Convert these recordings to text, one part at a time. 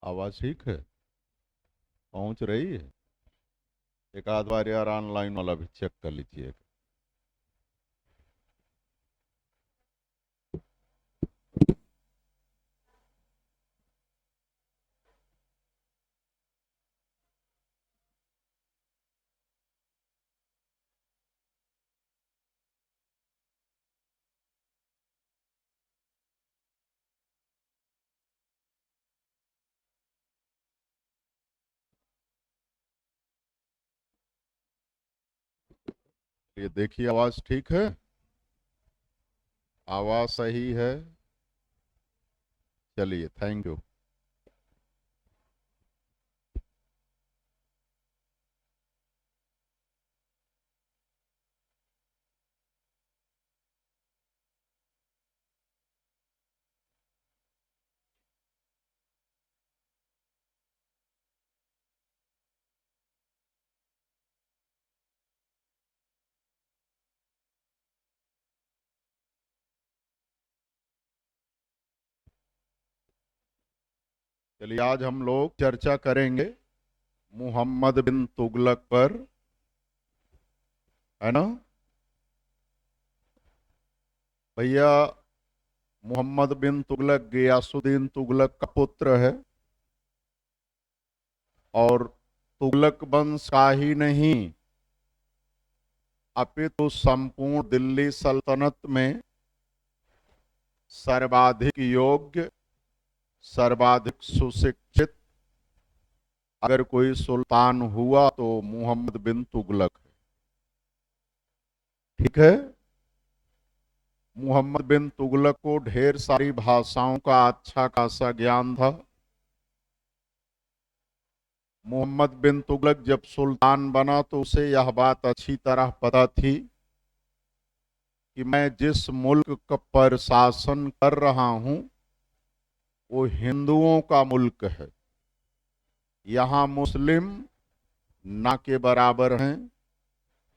आवाज ठीक है? पहुंच रही है? एक आध बार यार ऑनलाइन वाला भी चेक कर लीजिए। ये देखिए, आवाज ठीक है? आवाज सही है? चलिए, थैंक यू। चलिए, आज हम लोग चर्चा करेंगे मोहम्मद बिन तुगलक पर, है ना भैया? मोहम्मद बिन तुगलक गियासुद्दीन तुगलक का पुत्र है और तुगलक वंश का ही नहीं अपितु संपूर्ण दिल्ली सल्तनत में सर्वाधिक योग्य, सर्वाधिक सुशिक्षित अगर कोई सुल्तान हुआ तो मोहम्मद बिन तुगलक है। ठीक है? मोहम्मद बिन तुगलक को ढेर सारी भाषाओं का अच्छा खासा ज्ञान था। मोहम्मद बिन तुगलक जब सुल्तान बना तो उसे यह बात अच्छी तरह पता थी कि मैं जिस मुल्क पर शासन कर रहा हूं वो हिंदुओं का मुल्क है। यहाँ मुस्लिम ना के बराबर हैं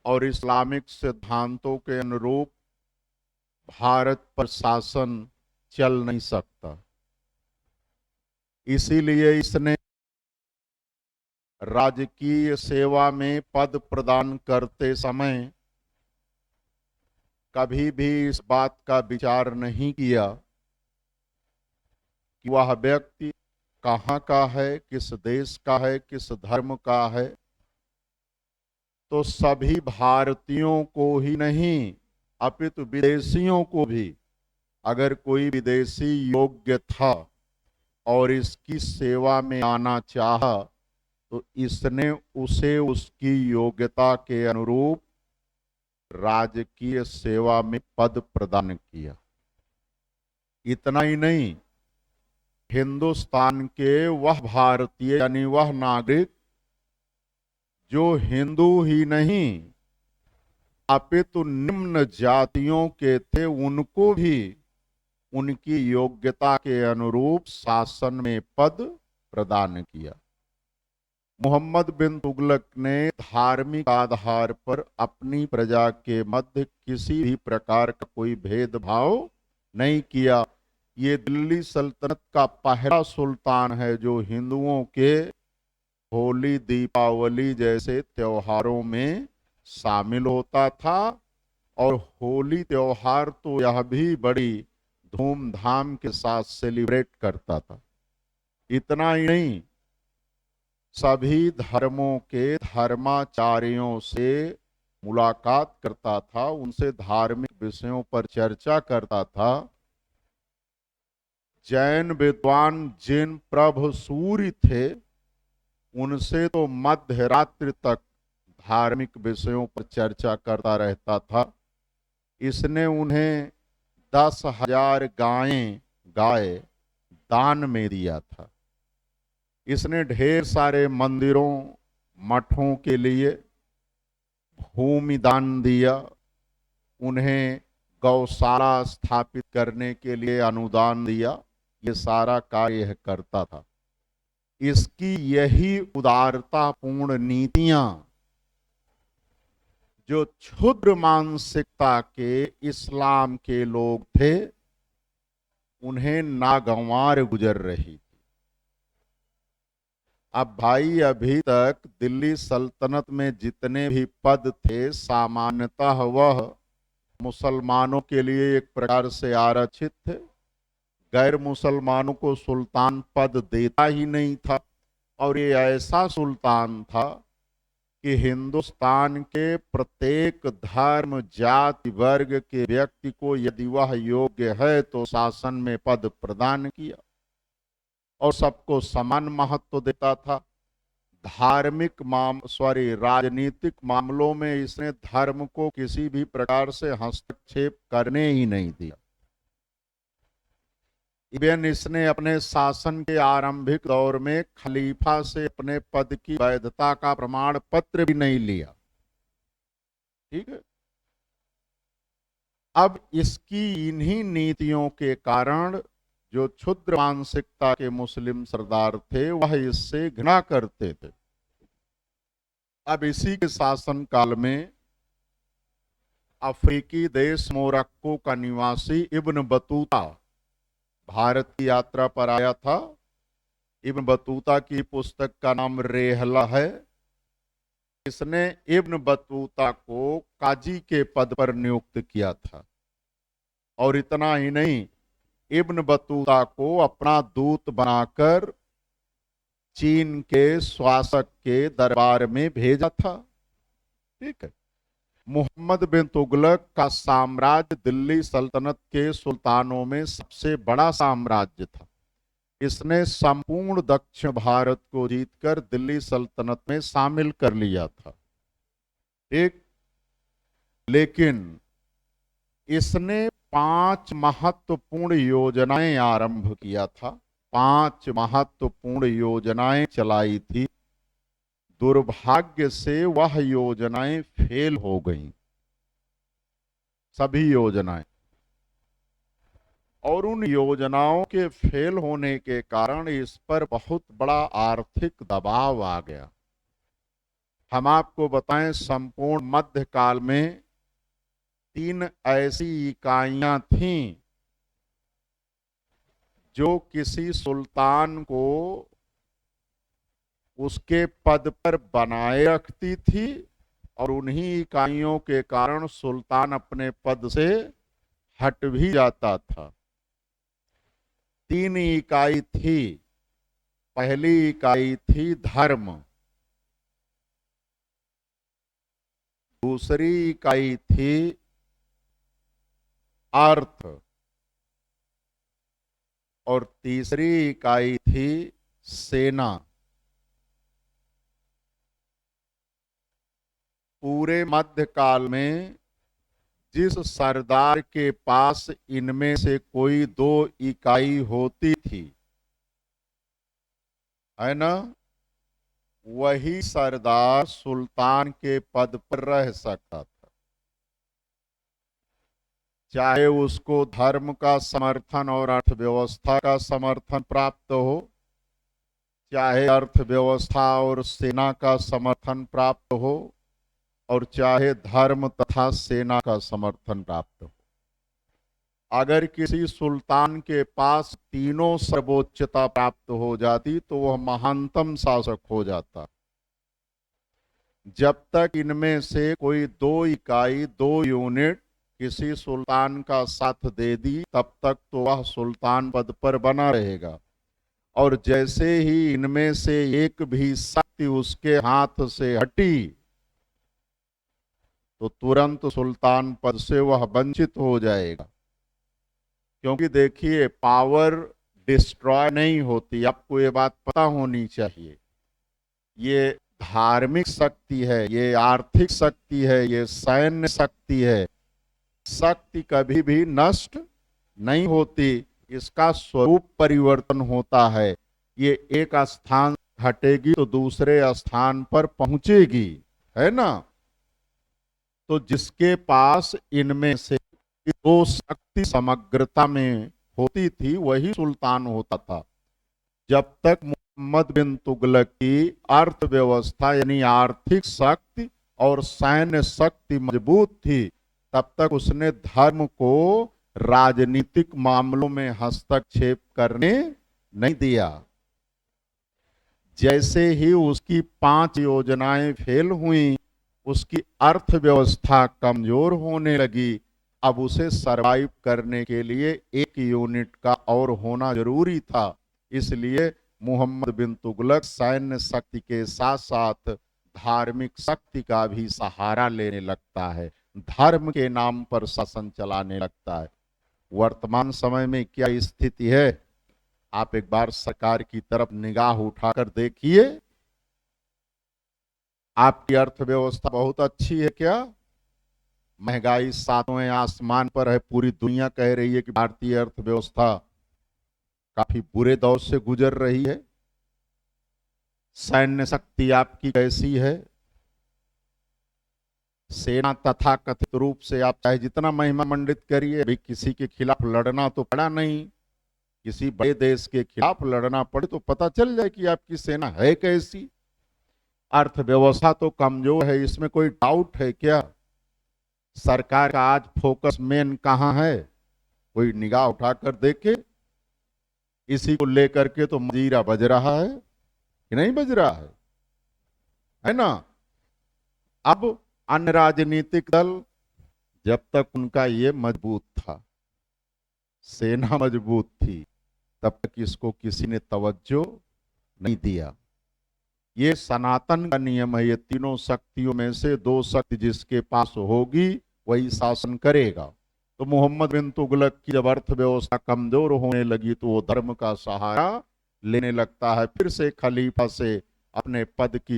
और इस्लामिक सिद्धांतों के अनुरूप भारत पर शासन चल नहीं सकता। इसीलिए इसने राजकीय सेवा में पद प्रदान करते समय कभी भी इस बात का विचार नहीं किया कि वह व्यक्ति कहाँ का है, किस देश का है, किस धर्म का है। तो सभी भारतीयों को ही नहीं अपितु विदेशियों को भी, अगर कोई विदेशी योग्य था और इसकी सेवा में आना चाहा तो इसने उसे उसकी योग्यता के अनुरूप राजकीय सेवा में पद प्रदान किया। इतना ही नहीं, हिंदुस्तान के वह भारतीय यानी वह नागरिक जो हिंदू ही नहीं अपितु निम्न जातियों के थे, उनको भी उनकी योग्यता के अनुरूप शासन में पद प्रदान किया। मोहम्मद बिन तुगलक ने धार्मिक आधार पर अपनी प्रजा के मध्य किसी भी प्रकार का कोई भेदभाव नहीं किया। ये दिल्ली सल्तनत का पहला सुल्तान है जो हिंदुओं के होली, दीपावली जैसे त्योहारों में शामिल होता था। और होली त्योहार तो यह भी बड़ी धूमधाम के साथ सेलिब्रेट करता था। इतना ही नहीं, सभी धर्मों के धर्माचार्यों से मुलाकात करता था, उनसे धार्मिक विषयों पर चर्चा करता था। जैन विद्वान जिन प्रभु सूर्य थे उनसे तो मध्य रात्रि तक धार्मिक विषयों पर चर्चा करता रहता था। इसने उन्हें 10,000 गाय दान में दिया था। इसने ढेर सारे मंदिरों, मठों के लिए भूमि दान दिया। उन्हें गौशाला स्थापित करने के लिए अनुदान दिया। ये सारा कार्य यह करता था। इसकी यही उदारतापूर्ण नीतियां जो क्षुद्र मानसिकता के इस्लाम के लोग थे उन्हें नागवार गुजर रही थी। अब भाई अभी तक दिल्ली सल्तनत में जितने भी पद थे सामान्यतः वह मुसलमानों के लिए एक प्रकार से आरक्षित थे। गैर मुसलमानों को सुल्तान पद देता ही नहीं था। और ये ऐसा सुल्तान था कि हिंदुस्तान के प्रत्येक धर्म जाति वर्ग के व्यक्ति को यदि वह योग्य है तो शासन में पद प्रदान किया और सबको समान महत्व देता था। धार्मिक राजनीतिक मामलों में इसने धर्म को किसी भी प्रकार से हस्तक्षेप करने ही नहीं दिया। इवन इसने अपने शासन के आरंभिक दौर में खलीफा से अपने पद की वैधता का प्रमाण पत्र भी नहीं लिया। ठीक है। अब इसकी इन्हीं नीतियों के कारण जो क्षुद्र मानसिकता के मुस्लिम सरदार थे वह इससे घृणा करते थे। अब इसी के शासन काल में अफ्रीकी देश मोरक्को का निवासी इब्न बतूता भारत की यात्रा पर आया था। इब्न बतूता की पुस्तक का नाम रेहला है। इसने इब्न बतूता को काजी के पद पर नियुक्त किया था और इतना ही नहीं, इब्न बतूता को अपना दूत बनाकर चीन के शासक के दरबार में भेजा था। ठीक है। मोहम्मद बिन तुगलक का साम्राज्य दिल्ली सल्तनत के सुल्तानों में सबसे बड़ा साम्राज्य था। इसने संपूर्ण दक्षिण भारत को जीतकर दिल्ली सल्तनत में शामिल कर लिया था। एक लेकिन इसने 5 महत्वपूर्ण योजनाएं आरंभ किया था, 5 महत्वपूर्ण योजनाएं चलाई थी। दुर्भाग्य से वह योजनाएं फेल हो गईं, सभी योजनाएं। और उन योजनाओं के फेल होने के कारण इस पर बहुत बड़ा आर्थिक दबाव आ गया। हम आपको बताएं, संपूर्ण मध्यकाल में 3 ऐसी इकाइयां थीं जो किसी सुल्तान को उसके पद पर बनाए रखती थी और उन्हीं इकाइयों के कारण सुल्तान अपने पद से हट भी जाता था। 3 इकाई थी। पहली इकाई थी धर्म, दूसरी इकाई थी अर्थ और तीसरी इकाई थी सेना। पूरे मध्यकाल में जिस सरदार के पास इनमें से कोई 2 इकाई होती थी, है ना, वही सरदार सुल्तान के पद पर रह सकता था। चाहे उसको धर्म का समर्थन और अर्थव्यवस्था का समर्थन प्राप्त हो, चाहे अर्थव्यवस्था और सेना का समर्थन प्राप्त हो, और चाहे धर्म तथा सेना का समर्थन प्राप्त हो। अगर किसी सुल्तान के पास तीनों सर्वोच्चता प्राप्त हो जाती तो वह महानतम शासक हो जाता। जब तक इनमें से कोई 2 इकाई, 2 यूनिट किसी सुल्तान का साथ दे दी, तब तक तो वह सुल्तान पद पर बना रहेगा। और जैसे ही इनमें से एक भी शक्ति उसके हाथ से हटी तो तुरंत सुल्तान पद से वह वंचित हो जाएगा। क्योंकि देखिए, पावर डिस्ट्रॉय नहीं होती, आपको ये बात पता होनी चाहिए। ये धार्मिक शक्ति है, ये आर्थिक शक्ति है, ये सैन्य शक्ति है। शक्ति कभी भी नष्ट नहीं होती, इसका स्वरूप परिवर्तन होता है। ये एक स्थान हटेगी तो दूसरे स्थान पर पहुंचेगी, है ना। तो जिसके पास इनमें से 2 शक्ति समग्रता में होती थी वही सुल्तान होता था। जब तक मोहम्मद बिन तुगलक की अर्थव्यवस्था यानी आर्थिक शक्ति और सैन्य शक्ति मजबूत थी, तब तक उसने धर्म को राजनीतिक मामलों में हस्तक्षेप करने नहीं दिया। जैसे ही उसकी 5 योजनाएं फेल हुई, उसकी अर्थव्यवस्था कमजोर होने लगी। अब उसे सरवाइव करने के लिए 1 यूनिट का और होना जरूरी था। इसलिए मोहम्मद बिन तुगलक सैन्य शक्ति के साथ साथ धार्मिक शक्ति का भी सहारा लेने लगता है, धर्म के नाम पर शासन चलाने लगता है। वर्तमान समय में क्या स्थिति है, आप एक बार सरकार की तरफ निगाह उठाकर देखिए। आपकी अर्थव्यवस्था बहुत अच्छी है क्या? महंगाई 7वें आसमान पर है। पूरी दुनिया कह रही है कि भारतीय अर्थव्यवस्था काफी बुरे दौर से गुजर रही है। सैन्य शक्ति आपकी कैसी है? सेना तथाकथित रूप से आप चाहे जितना महिमा मंडित करिए, अभी किसी के खिलाफ लड़ना तो पड़ा नहीं। किसी बड़े देश के खिलाफ लड़ना पड़े तो पता चल जाए कि आपकी सेना है कैसी। अर्थव्यवस्था तो कमजोर है, इसमें कोई डाउट है क्या? सरकार का आज फोकस मेन कहां है? कोई निगाह उठाकर देखे। इसी को लेकर के तो मजीरा बज रहा है कि नहीं बज रहा है ना? अब अन्य राजनीतिक दल, जब तक उनका ये मजबूत था, सेना मजबूत थी, तब तक इसको किसी ने तवज्जो नहीं दिया। ये सनातन का नियम है, ये तीनों शक्तियों में से 2 शक्ति जिसके पास होगी वही शासन करेगा। तो मोहम्मद बिन तुगलक की जब अर्थव्यवस्था कमजोर होने लगी तो वो धर्म का सहारा लेने लगता है। फिर से खलीफा से अपने पद की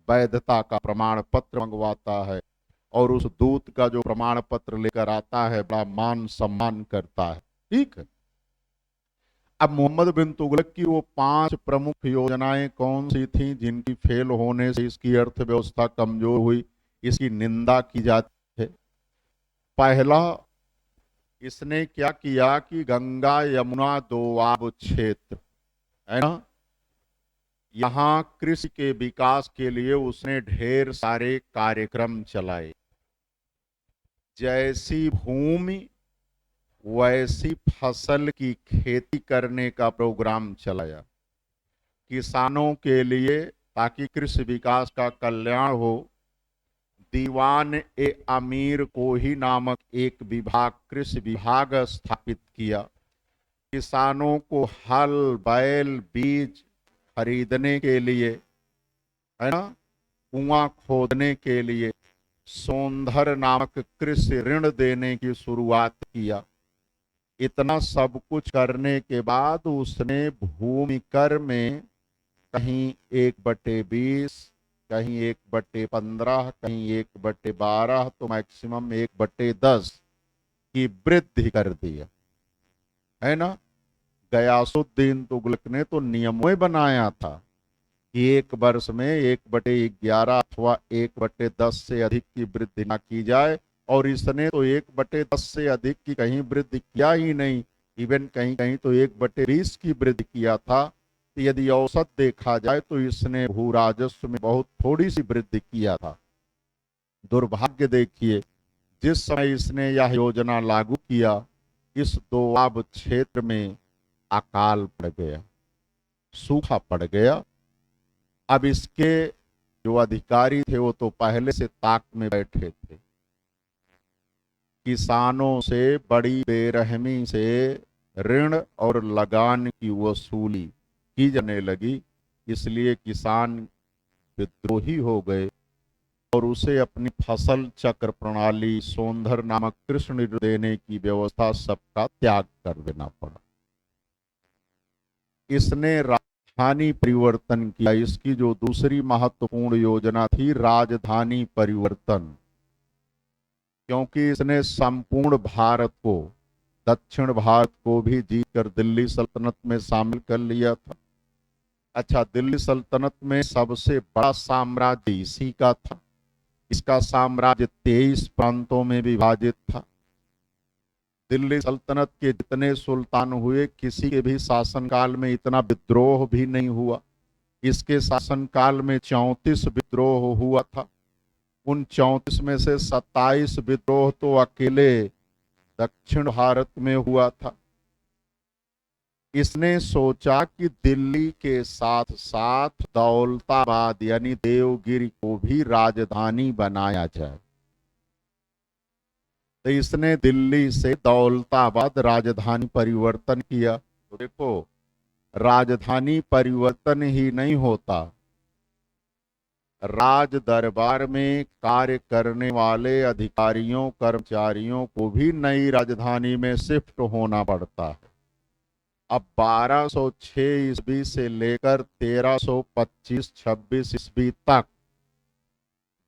वैधता का प्रमाण पत्र मंगवाता है और उस दूत का जो प्रमाण पत्र लेकर आता है बड़ा मान सम्मान करता है। ठीक है। अब मोहम्मद बिन तुगलक की वो 5 प्रमुख योजनाएं कौन सी थी जिनकी फेल होने से इसकी अर्थव्यवस्था कमजोर हुई, इसकी निंदा की जाती है। पहला, इसने क्या किया कि गंगा यमुना दोआब क्षेत्र है ना, यहां कृषि के विकास के लिए उसने ढेर सारे कार्यक्रम चलाए। जैसी भूमि वैसी फसल की खेती करने का प्रोग्राम चलाया किसानों के लिए, ताकि कृषि विकास का कल्याण हो। दीवान ए अमीर को ही नामक एक विभाग, कृषि विभाग स्थापित किया। किसानों को हल, बैल, बीज खरीदने के लिए, है ना, कुआं खोदने के लिए सोंधर नामक कृषि ऋण देने की शुरुआत किया। इतना सब कुछ करने के बाद उसने भूमि कर में कहीं 1/20, कहीं 1/15, कहीं 1/12, तो मैक्सिमम 1/10 की वृद्धि कर दिया, है ना। गयासुद्दीन तुगलक ने तो नियमों बनाया था कि 1 वर्ष में 1/11 अथवा 1/10 से अधिक की वृद्धि ना की जाए, और इसने तो 1/10 से अधिक की कहीं वृद्धि किया ही नहीं, इवन कहीं कहीं तो 1/20 की वृद्धि किया था। तो यदि औसत देखा जाए तो इसने भू राजस्व में बहुत थोड़ी सी वृद्धि किया था। दुर्भाग्य देखिए, जिस समय इसने यह योजना लागू किया, इस दोआब क्षेत्र में अकाल पड़ गया, सूखा पड़ गया। अब इसके जो अधिकारी थे वो तो पहले से ताक में बैठे थे। किसानों से बड़ी बेरहमी से ऋण और लगान की वसूली की जाने लगी, इसलिए किसान विद्रोही हो गए और उसे अपनी फसल चक्र प्रणाली, सोंधर नामक कृषि ऋण देने की व्यवस्था सबका त्याग कर देना पड़ा। इसने राजधानी परिवर्तन किया। इसकी जो दूसरी महत्वपूर्ण योजना थी, राजधानी परिवर्तन, क्योंकि इसने संपूर्ण भारत को, दक्षिण भारत को भी जीतकर दिल्ली सल्तनत में शामिल कर लिया था। अच्छा, दिल्ली सल्तनत में सबसे बड़ा साम्राज्य इसी का था। इसका साम्राज्य 23 प्रांतों में विभाजित था। दिल्ली सल्तनत के जितने सुल्तान हुए, किसी के भी शासनकाल में इतना विद्रोह भी नहीं हुआ। इसके शासनकाल में 34 विद्रोह हुआ था। उन 34 में से 27 विद्रोह तो अकेले दक्षिण भारत में हुआ था। इसने सोचा कि दिल्ली के साथ साथ दौलताबाद यानी देवगिरी को भी राजधानी बनाया जाए। तो इसने दिल्ली से दौलताबाद राजधानी परिवर्तन किया। तो देखो, राजधानी परिवर्तन ही नहीं होता, राज दरबार में कार्य करने वाले अधिकारियों कर्मचारियों को भी नई राजधानी में शिफ्ट होना पड़ता है। अब 1206 ईस्वी से लेकर 1325-26 ईस्वी तक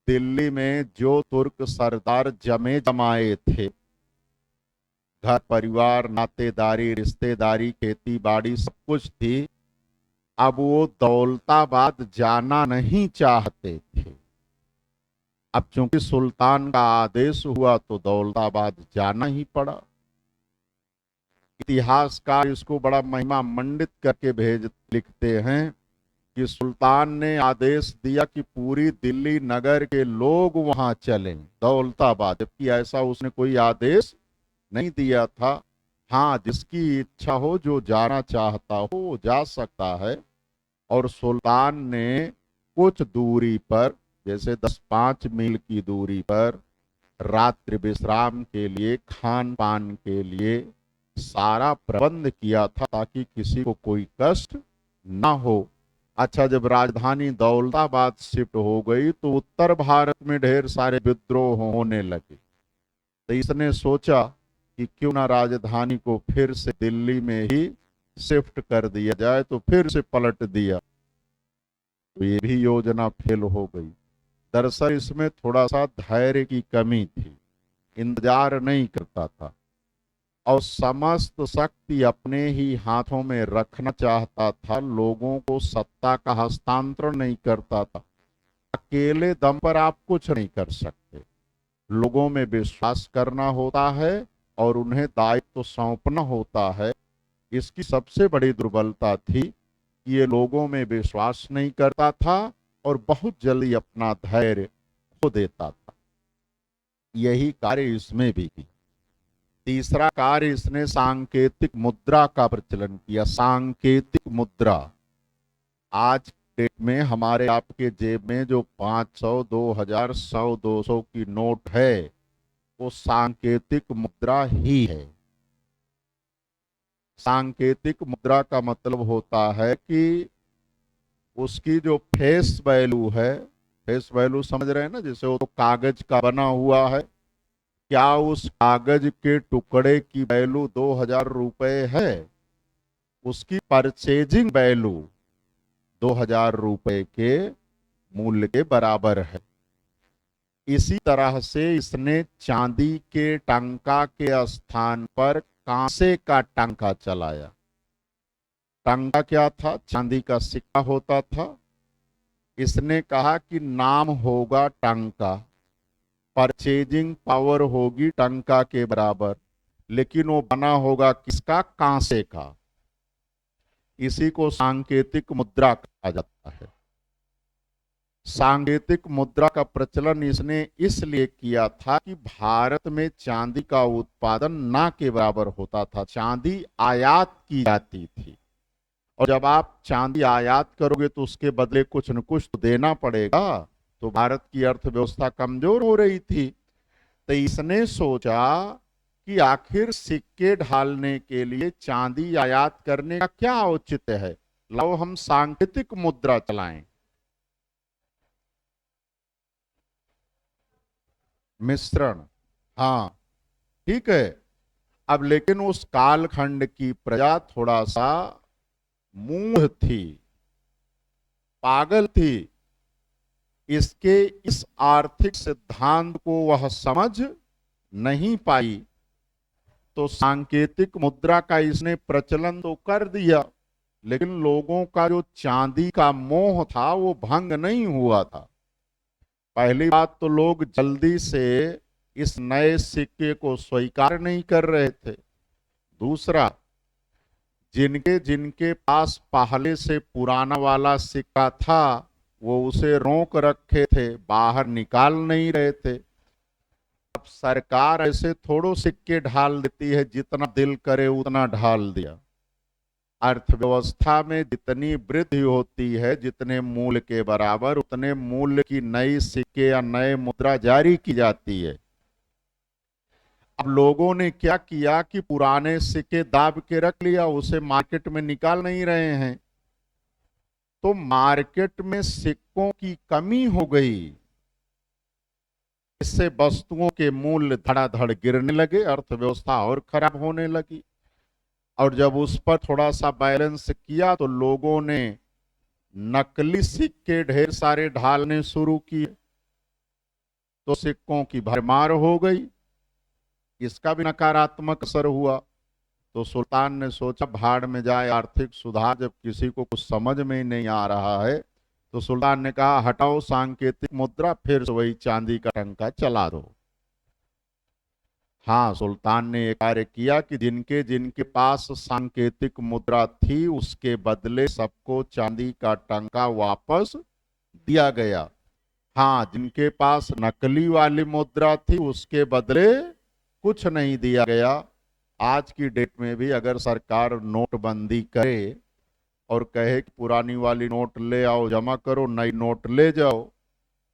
दिल्ली में जो तुर्क सरदार जमे जमाए थे, घर परिवार नातेदारी रिश्तेदारी खेती बाड़ी सब कुछ थी, अब वो दौलताबाद जाना नहीं चाहते थे। अब चूंकि सुल्तान का आदेश हुआ तो दौलताबाद जाना ही पड़ा। इतिहासकार इसको बड़ा महिमा मंडित करके लिखते हैं कि सुल्तान ने आदेश दिया कि पूरी दिल्ली नगर के लोग वहां चलें दौलताबाद, जबकि ऐसा उसने कोई आदेश नहीं दिया था। हाँ, जिसकी इच्छा हो, जो जाना चाहता हो वो जा सकता है। और सुल्तान ने कुछ दूरी पर, जैसे 10-5 मील की दूरी पर, रात्रि विश्राम के लिए, खान पान के लिए सारा प्रबंध किया था ताकि किसी को कोई कष्ट ना हो। अच्छा, जब राजधानी दौलताबाद शिफ्ट हो गई तो उत्तर भारत में ढेर सारे विद्रोह होने लगे। तो इसने सोचा कि क्यों ना राजधानी को फिर से दिल्ली में ही शिफ्ट कर दिया जाए, तो फिर से पलट दिया। तो ये भी योजना फेल हो गई। दरअसल इसमें थोड़ा सा धैर्य की कमी थी, इंतजार नहीं करता था और समस्त शक्ति अपने ही हाथों में रखना चाहता था, लोगों को सत्ता का हस्तांतरण नहीं करता था। अकेले दम पर आप कुछ नहीं कर सकते, लोगों में विश्वास करना होता है और उन्हें दायित्व सौंपना होता है। इसकी सबसे बड़ी दुर्बलता थी कि ये लोगों में विश्वास नहीं करता था और बहुत जल्दी अपना धैर्य खो देता था। यही कार्य इसमें भी की। तीसरा कार्य, इसने सांकेतिक मुद्रा का प्रचलन किया। सांकेतिक मुद्रा, आज डेट में हमारे आपके जेब में जो 500, 2000, 100, 200 की नोट है, वो सांकेतिक मुद्रा ही है। सांकेतिक मुद्रा का मतलब होता है कि उसकी जो फेस वैल्यू है, फेस वैल्यू समझ रहे हैं ना, जैसे वो तो कागज का बना हुआ है, क्या उस कागज के टुकड़े की वैल्यू 2000 रुपए है? उसकी परचेजिंग वैल्यू 2000 रुपए के मूल्य के बराबर है। इसी तरह से इसने चांदी के टंका के स्थान पर कांसे का टंका चलाया। टंका क्या था? चांदी का सिक्का होता था। इसने कहा कि नाम होगा टंका, परचेजिंग पावर होगी टंका के बराबर, लेकिन वो बना होगा किसका? कांसे का। इसी को सांकेतिक मुद्रा कहा जाता है। सांकेतिक मुद्रा का प्रचलन इसने इसलिए किया था कि भारत में चांदी का उत्पादन ना के बराबर होता था, चांदी आयात की जाती थी, और जब आप चांदी आयात करोगे तो उसके बदले कुछ न कुछ तो देना पड़ेगा। तो भारत की अर्थव्यवस्था कमजोर हो रही थी। तो इसने सोचा कि आखिर सिक्के ढालने के लिए चांदी आयात करने का क्या औचित्य है, लाओ हम सांकेतिक मुद्रा चलाएं। मिश्रण, हाँ ठीक है। अब लेकिन उस कालखंड की प्रजा थोड़ा सा मूढ़ थी, पागल थी। इसके इस आर्थिक सिद्धांत को वह समझ नहीं पाई, तो सांकेतिक मुद्रा का इसने प्रचलन तो कर दिया, लेकिन लोगों का जो चांदी का मोह था वो भंग नहीं हुआ था। पहली बात तो लोग जल्दी से इस नए सिक्के को स्वीकार नहीं कर रहे थे। दूसरा, जिनके जिनके पास पहले से पुराना वाला सिक्का था वो उसे रोक रखे थे, बाहर निकाल नहीं रहे थे। अब सरकार ऐसे थोड़ो सिक्के ढाल देती है, जितना दिल करे उतना ढाल दिया। अर्थव्यवस्था में जितनी वृद्धि होती है, जितने मूल्य के बराबर उतने मूल्य की नई सिक्के या नए मुद्रा जारी की जाती है। अब लोगों ने क्या किया कि पुराने सिक्के दाब के रख लिया, उसे मार्केट में निकाल नहीं रहे हैं, तो मार्केट में सिक्कों की कमी हो गई। इससे वस्तुओं के मूल्य धड़ाधड़ गिरने लगे, अर्थव्यवस्था और खराब होने लगी। और जब उस पर थोड़ा सा बैलेंस किया तो लोगों ने नकली सिक्के ढेर सारे ढालने शुरू किए, तो सिक्कों की भरमार हो गई। इसका भी नकारात्मक असर हुआ। तो सुल्तान ने सोचा भाड़ में जाए आर्थिक सुधार, जब किसी को कुछ समझ में ही नहीं आ रहा है। तो सुल्तान ने कहा हटाओ सांकेतिक मुद्रा, फिर से वही चांदी का टंका चला दो। हाँ, सुल्तान ने एक कार्य किया कि जिनके जिनके पास सांकेतिक मुद्रा थी उसके बदले सबको चांदी का टंका वापस दिया गया। हाँ, जिनके पास नकली वाली मुद्रा थी उसके बदले कुछ नहीं दिया गया। आज की डेट में भी अगर सरकार नोटबंदी करे और कहे कि पुरानी वाली नोट ले आओ जमा करो, नई नोट ले जाओ,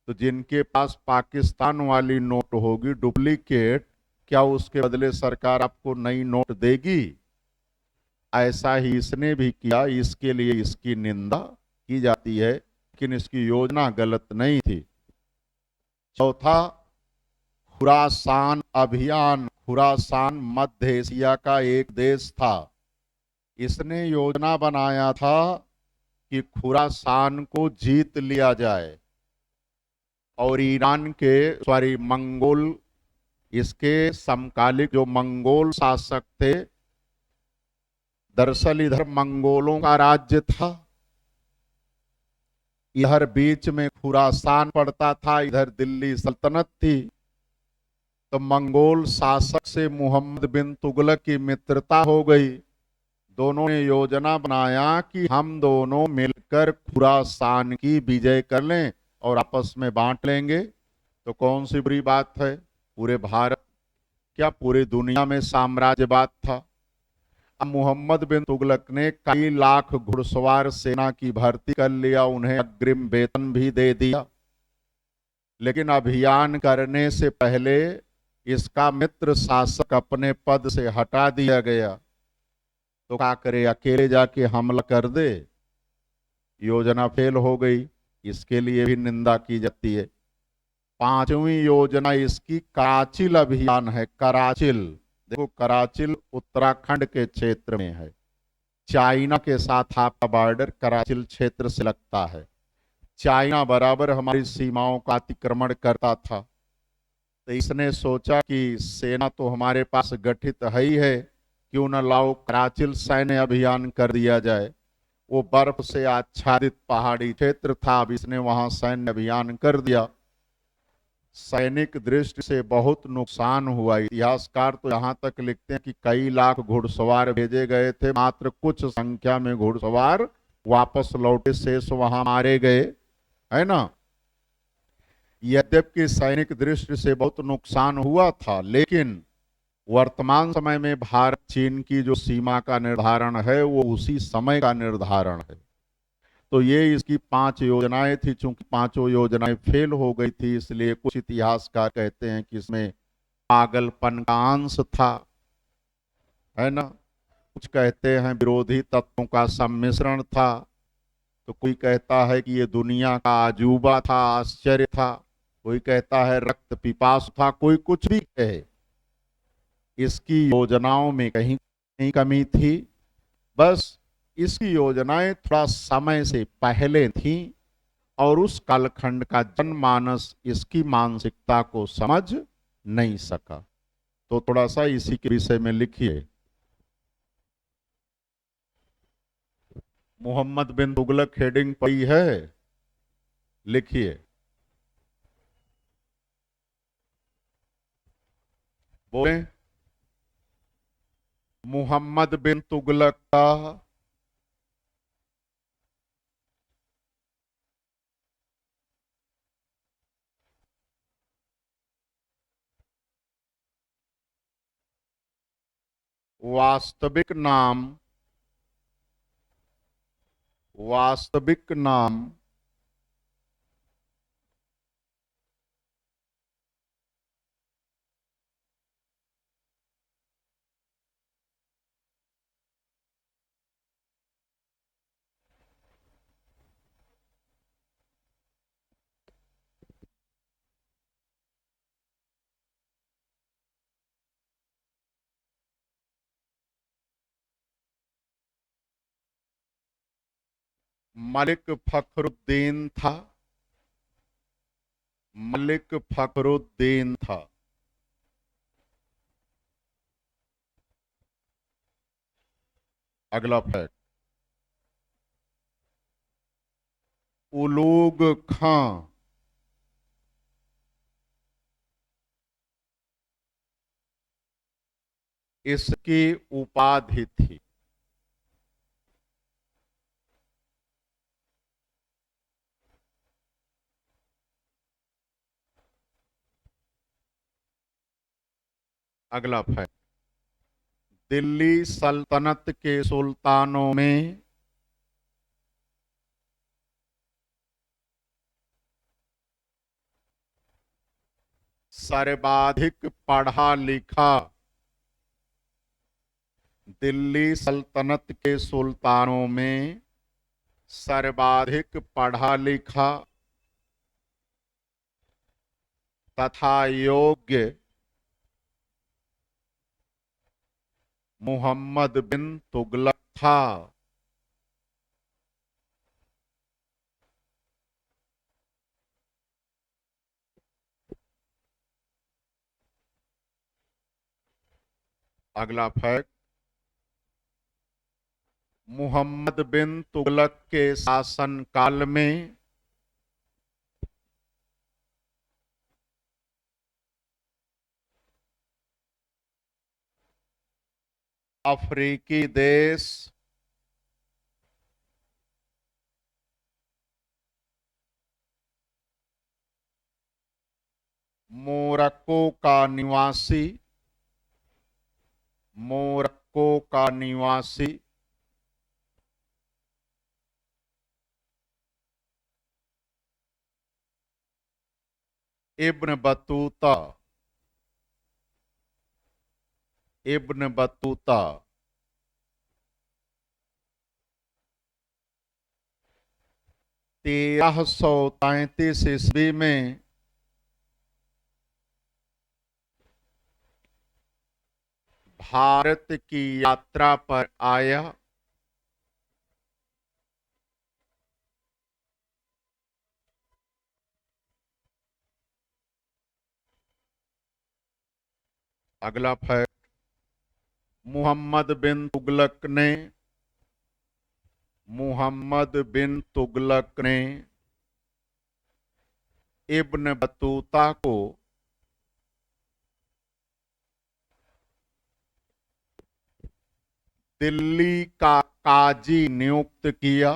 तो जिनके पास पाकिस्तान वाली नोट होगी डुप्लीकेट, क्या उसके बदले सरकार आपको नई नोट देगी? ऐसा ही इसने भी किया। इसके लिए इसकी निंदा की जाती है, लेकिन इसकी योजना गलत नहीं थी। चौथा, खुरासान अभियान। खुरासान मध्य एशिया का एक देश था। इसने योजना बनाया था कि खुरासान को जीत लिया जाए और ईरान के मंगोल, इसके समकालिक जो मंगोल शासक थे, दरअसल इधर मंगोलों का राज्य था, इधर बीच में खुरासान पड़ता था, इधर दिल्ली सल्तनत थी। तो मंगोल शासक से मोहम्मद बिन तुगलक की मित्रता हो गई। दोनों ने योजना बनाया कि हम दोनों मिलकर खुरासान की विजय कर लें और आपस में बांट लेंगे। तो कौन सी बुरी बात है? पूरे भारत, क्या पूरी दुनिया में साम्राज्यवाद था। अब मोहम्मद बिन तुगलक ने कई लाख घुड़सवार सेना की भर्ती कर लिया, उन्हें अग्रिम वेतन भी दे दिया। लेकिन अभियान करने से पहले इसका मित्र शासक अपने पद से हटा दिया गया। तो क्या करे, अकेले जाके हमला कर दे? योजना फेल हो गई। इसके लिए भी निंदा की जाती है। पांचवी योजना इसकी कराचिल अभियान है। कराचिल, देखो कराचिल उत्तराखंड के क्षेत्र में है। चाइना के साथ आपका बॉर्डर कराचिल क्षेत्र से लगता है। चाइना बराबर हमारी सीमाओं का अतिक्रमण करता था। तो इसने सोचा कि सेना तो हमारे पास गठित है ही है, क्यों न लाओ कराचिल सैन्य अभियान कर दिया जाए। वो बर्फ से आच्छादित पहाड़ी क्षेत्र था, अब इसने वहां सैन्य अभियान कर दिया। सैनिक दृष्टि से बहुत नुकसान हुआ। इतिहासकार तो यहाँ तक लिखते हैं कि कई लाख घुड़सवार भेजे गए थे, मात्र कुछ संख्या में घुड़सवार वापस लौटे, शेष वहां मारे गए, है ना। यद्यपि सैनिक दृष्टि से बहुत नुकसान हुआ था, लेकिन वर्तमान समय में भारत चीन की जो सीमा का निर्धारण है वो उसी समय का निर्धारण है। तो ये इसकी 5 योजनाएं थी। चूंकि पांचों योजनाएं फेल हो गई थी, इसलिए कुछ इतिहासकार कहते हैं कि इसमें पागलपन का अंश था, है ना। कुछ कहते हैं विरोधी तत्वों का सम्मिश्रण था। तो कोई कहता है कि ये दुनिया का अजूबा था, आश्चर्य था। कोई कहता है रक्त पिपासु था। कोई कुछ भी कहे, इसकी योजनाओं में कहीं कहीं कमी थी। बस इसकी योजनाएं थोड़ा समय से पहले थी और उस कालखंड का जनमानस इसकी मानसिकता को समझ नहीं सका। तो थोड़ा सा इसी के विषय में लिखिए। मोहम्मद बिन तुगलक हेडिंग पड़ी है, लिखिए। बोले, मोहम्मद बिन तुगलक का वास्तविक नाम वास्तविक नाम मलिक फखरुद्दीन था। मलिक फखरुद्दीन था। अगला फैक्ट, उलूग खां इसकी उपाधि थी। अगला फैक्ट, दिल्ली सल्तनत के सुल्तानों में सर्वाधिक पढ़ा लिखा, दिल्ली सल्तनत के सुल्तानों में सर्वाधिक पढ़ा लिखा तथा योग्य मुहम्मद बिन तुगलक था। अगला फैक्ट, मुहम्मद बिन तुगलक के शासनकाल में अफ्रीकी देश मोरक्को का निवासी, मोरक्को का निवासी इब्न बतूता, इब्न बतूता 1333 ईस्वी में भारत की यात्रा पर आया। अगला फैक्ट, मुहम्मद बिन तुगलक ने, मुहम्मद बिन तुगलक ने इब्न बतूता को दिल्ली का काजी नियुक्त किया।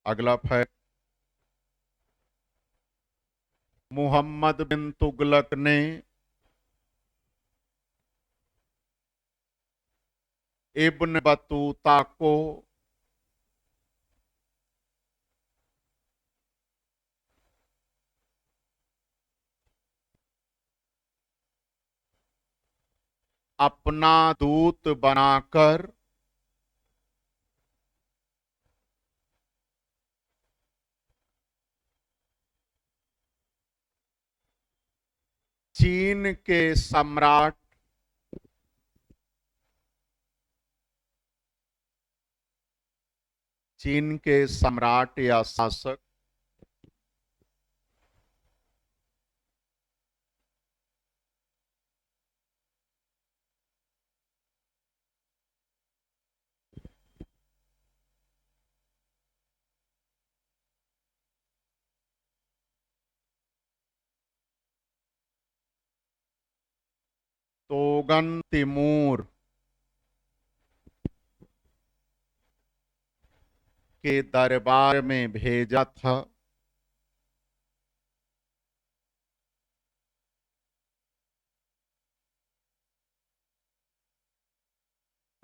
अगला फैक्ट, मुहम्मद बिन तुगलक ने इब्न बतूता को अपना दूत बनाकर चीन के सम्राट, चीन के सम्राट या शासक तोगन तिमूर के दरबार में भेजा था।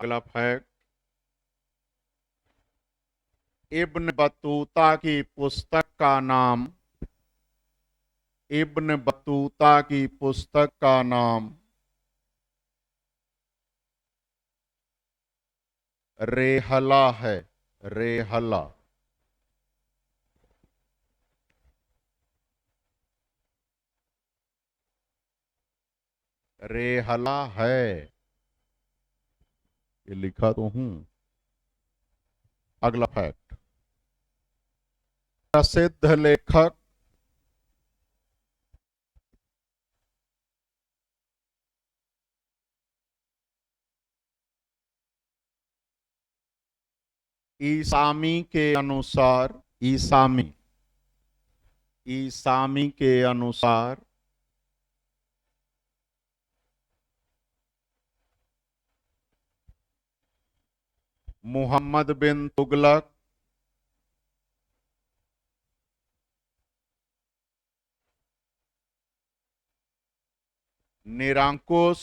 अगला फैक्ट, इब्न बतूता की पुस्तक का नाम, इब्न बतूता की पुस्तक का नाम रेहला है। रेहला। रेहला है, ये लिखा तो हूं। अगला फैक्ट, प्रसिद्ध लेखक ईसामी के अनुसार, ईसामी, ईसामी के अनुसार मुहम्मद बिन तुगलक निरंकुश,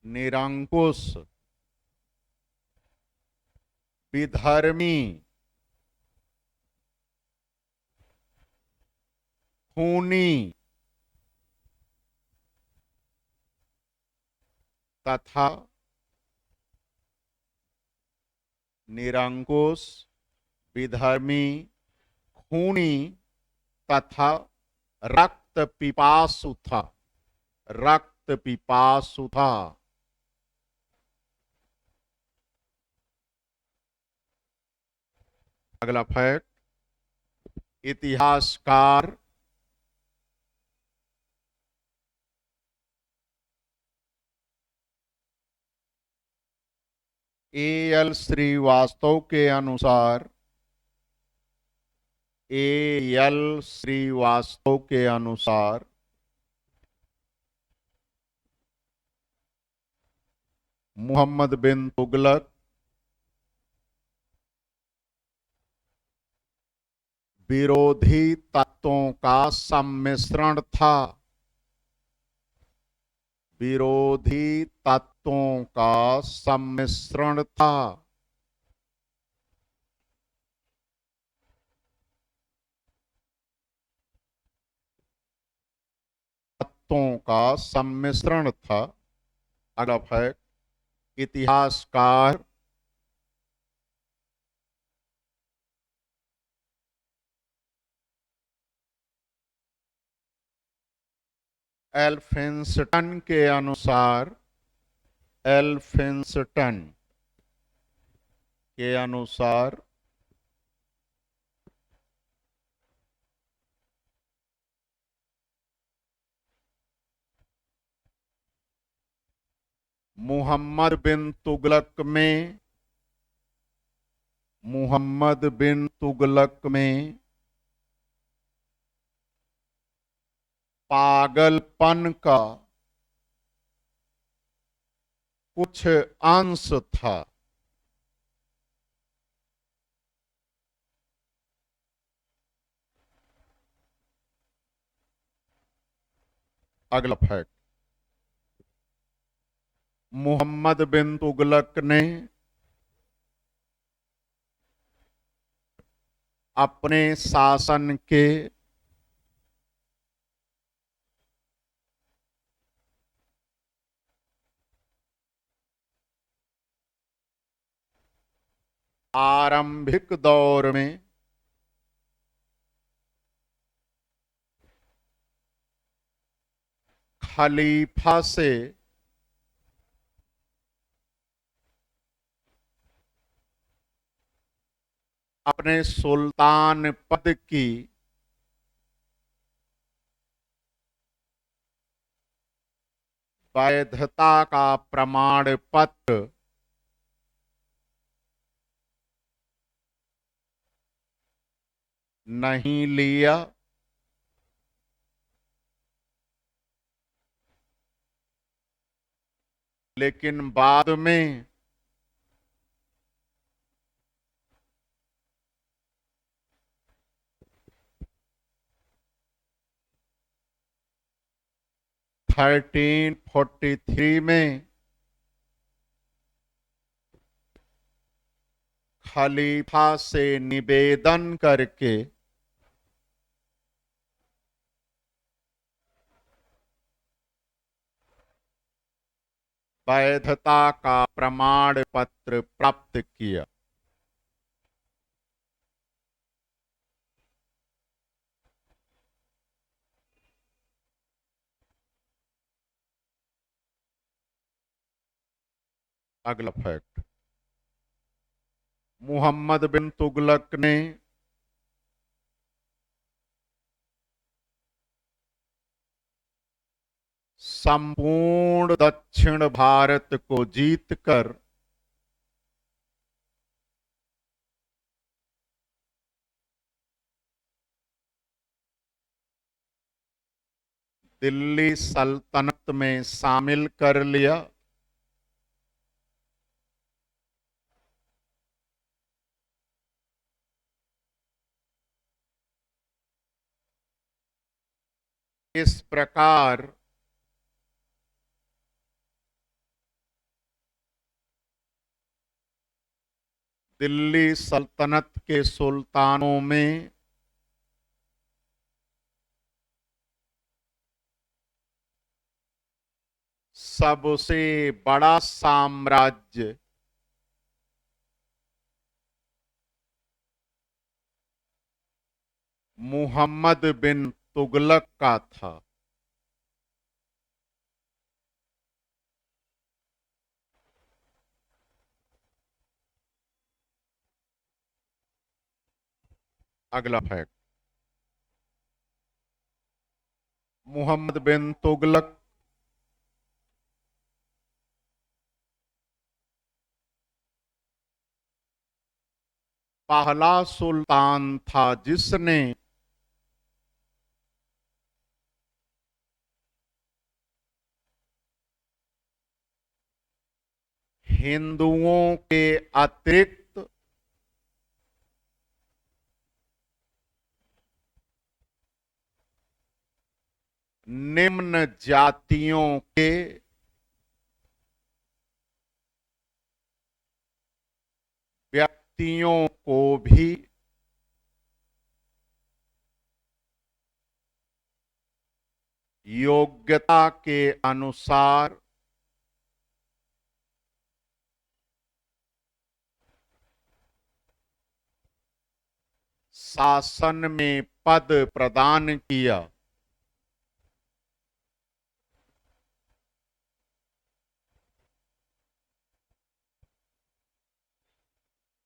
निरंकुश, विधर्मी, खूनी तथा, निरंकुश, विधर्मी, खूनी तथा रक्त पिपासु था। रक्त पिपासु था। अगला फैक्ट, इतिहासकार एएल श्रीवास्तव के अनुसार, एएल श्रीवास्तव के अनुसार मुहम्मद बिन तुगलक विरोधी तत्वों का सम्मिश्रण था। विरोधी तत्वों का सम्मिश्रण था। तत्वों का सम्मिश्रण था। अगला फैक्ट, इतिहासकार एल्फिंस्टन के अनुसार, एल्फिंस्टन के अनुसार मुहम्मद बिन तुगलक में, मुहम्मद बिन तुगलक में पागलपन का कुछ अंश था। अगला फैक्ट, मुहम्मद बिन तुगलक ने अपने शासन के आरंभिक दौर में खलीफा से अपने सुल्तान पद की वैधता का प्रमाण पत्र नहीं लिया, लेकिन बाद में थर्टीन 43 में खलीफा से निवेदन करके वैधता का प्रमाण पत्र प्राप्त किया। अगला फैक्ट, मुहम्मद बिन तुगलक ने संपूर्ण दक्षिण भारत को जीतकर दिल्ली सल्तनत में शामिल कर लिया। इस प्रकार दिल्ली सल्तनत के सुल्तानों में सबसे बड़ा साम्राज्य मुहम्मद बिन तुगलक का था। अगला फैक्ट, मुहम्मद बिन तुगलक पहला सुल्तान था जिसने हिंदुओं के अतिरिक्त निम्न जातियों के व्यक्तियों को भी योग्यता के अनुसार शासन में पद प्रदान किया।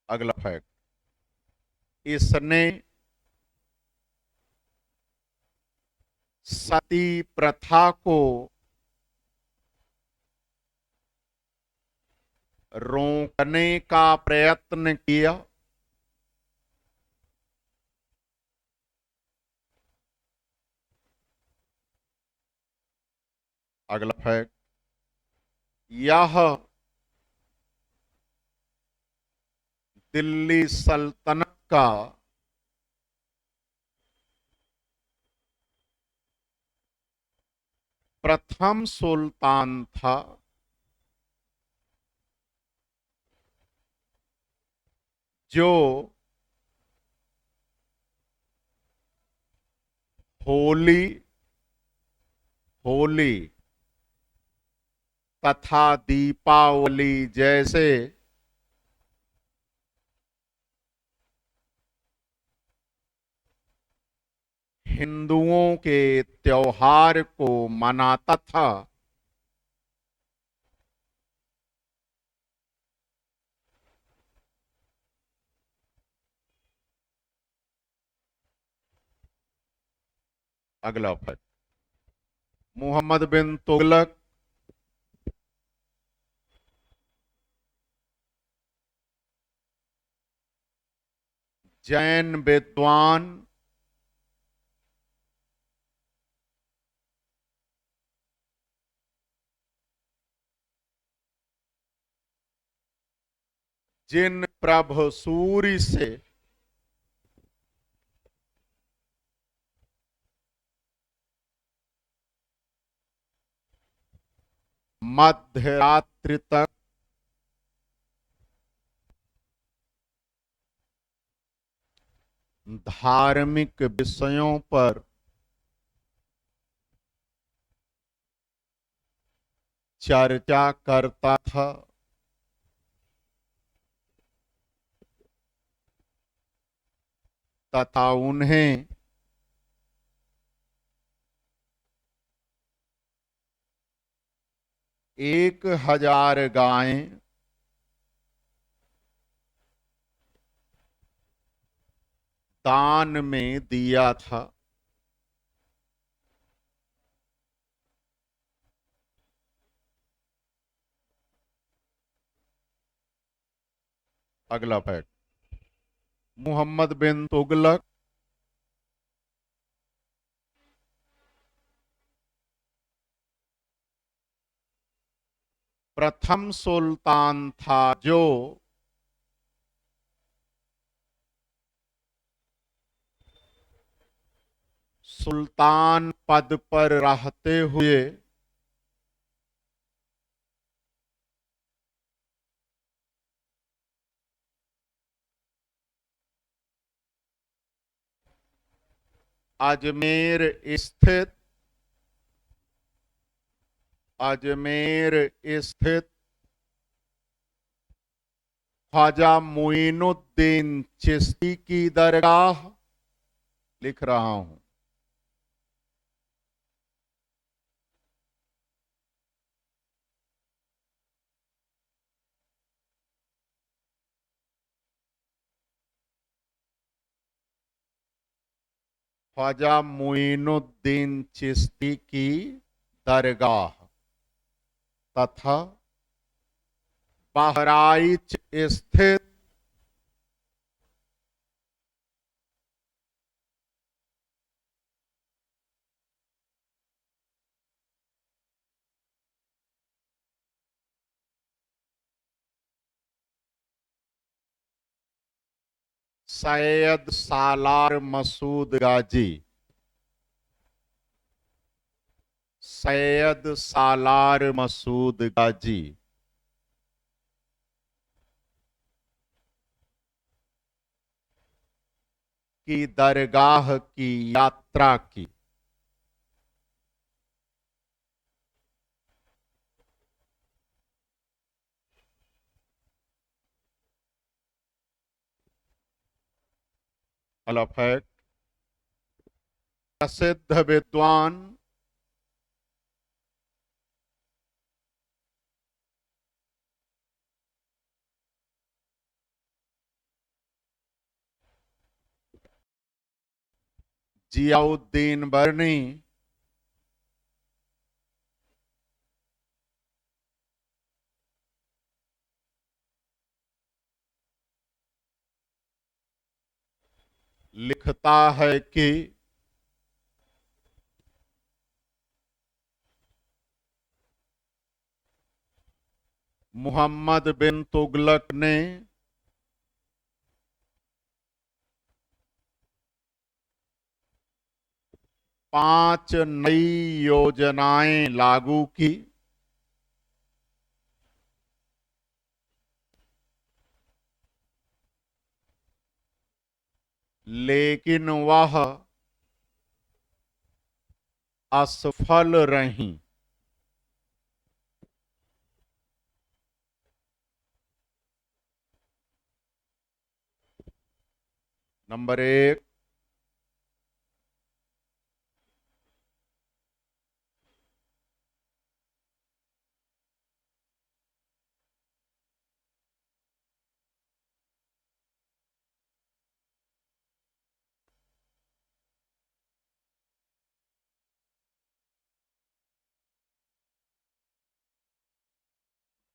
अगला फैक्ट, इसने सती प्रथा को रोकने का प्रयत्न किया। अगला फैक्ट, यह दिल्ली सल्तनत का प्रथम सुल्तान था जो होली होली तथा दीपावली जैसे हिंदुओं के त्योहार को मनाता था। अगला फैक्ट, मुहम्मद बिन तुगलक जैन विद्वान जिन प्रभु सूर्य से मध्य रात्रि तक धार्मिक विषयों पर चर्चा करता था। तथा उन्हें 1000 गायें दान में दिया था। अगला फैक्ट, मोहम्मद बिन तुगलक प्रथम सुल्तान था जो सुल्तान पद पर रहते हुए अजमेर स्थित अजमेर स्थित ख्वाजा मोइनुद्दीन चिश्ती की दरगाह, लिख रहा हूं, ख्वाजा मोइनुद्दीन चिश्ती की दरगाह तथा बहराइच स्थित सैयद सालार मसूद गाजी, सैयद सालार मसूद गाजी की दरगाह की यात्रा की। अगला फैक्ट, प्रसिद्ध विद्वान जियाउद्दीन बरनी लिखता है कि मोहम्मद बिन तुगलक ने 5 नई योजनाएं लागू की, लेकिन वह असफल रहीं। नंबर 1,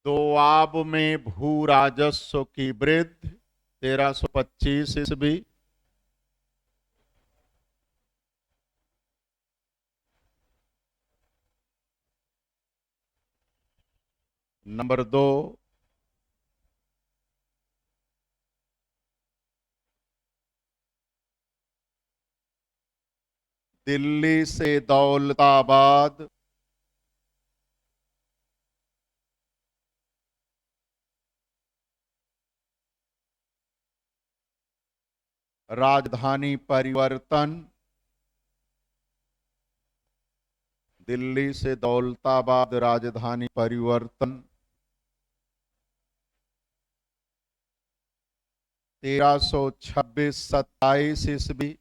दोआब में भू राजस्व की वृद्धि 1325 ईस्वी। नंबर 2, दिल्ली से दौलताबाद राजधानी परिवर्तन, दिल्ली से दौलताबाद राजधानी परिवर्तन 1326-27 ईस्वी।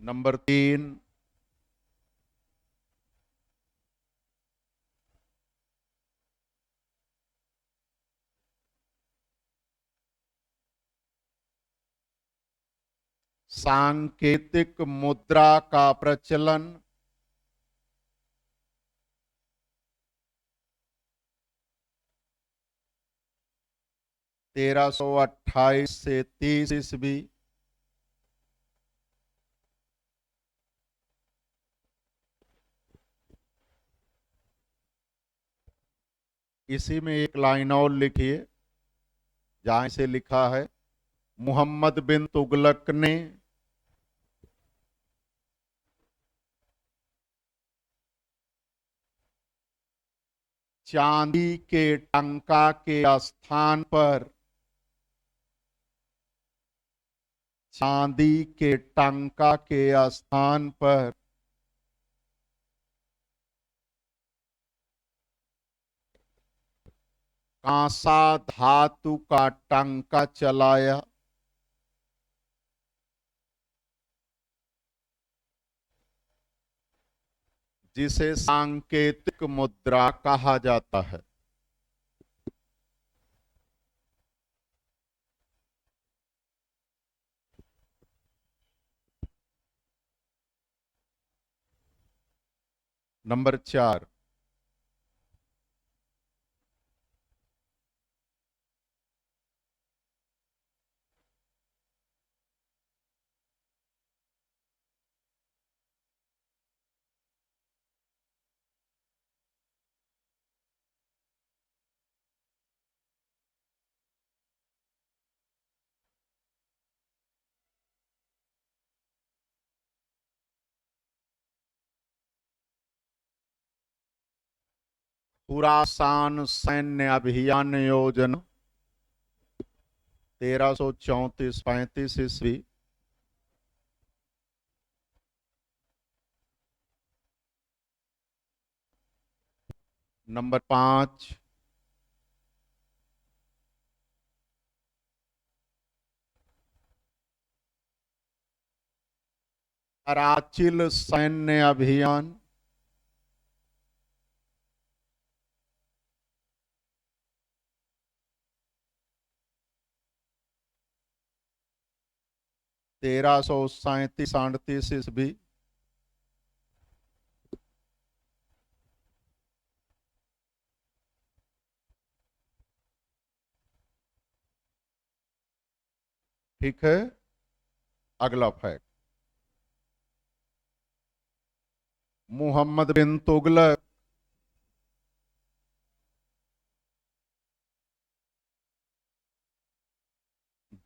नंबर 3, सांकेतिक मुद्रा का प्रचलन 1328 से 30 ईस्वी। इसी में एक लाइन और लिखिए, जहां से लिखा है मोहम्मद बिन तुगलक ने चांदी के टंका के स्थान पर चांदी के टंका के स्थान पर कांसा धातु का टंका चलाया, जिसे सांकेतिक मुद्रा कहा जाता है। नंबर 4, खुरासान सैन्य अभियान योजना 1334-35 ईस्वी। नंबर 5, कराचिल सैन्य अभियान 1337-38 ईस्वी। ठीक है, अगला फैक्ट। मोहम्मद बिन तुगलक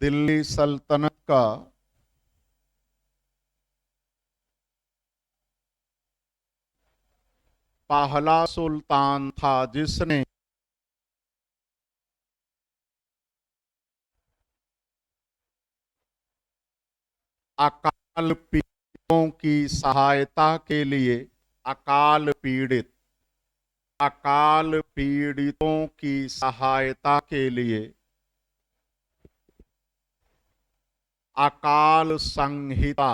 दिल्ली सल्तनत का पहला सुल्तान था जिसने अकाल पीड़ितों की सहायता के लिए अकाल पीड़ित अकाल पीड़ितों की सहायता के लिए अकाल संहिता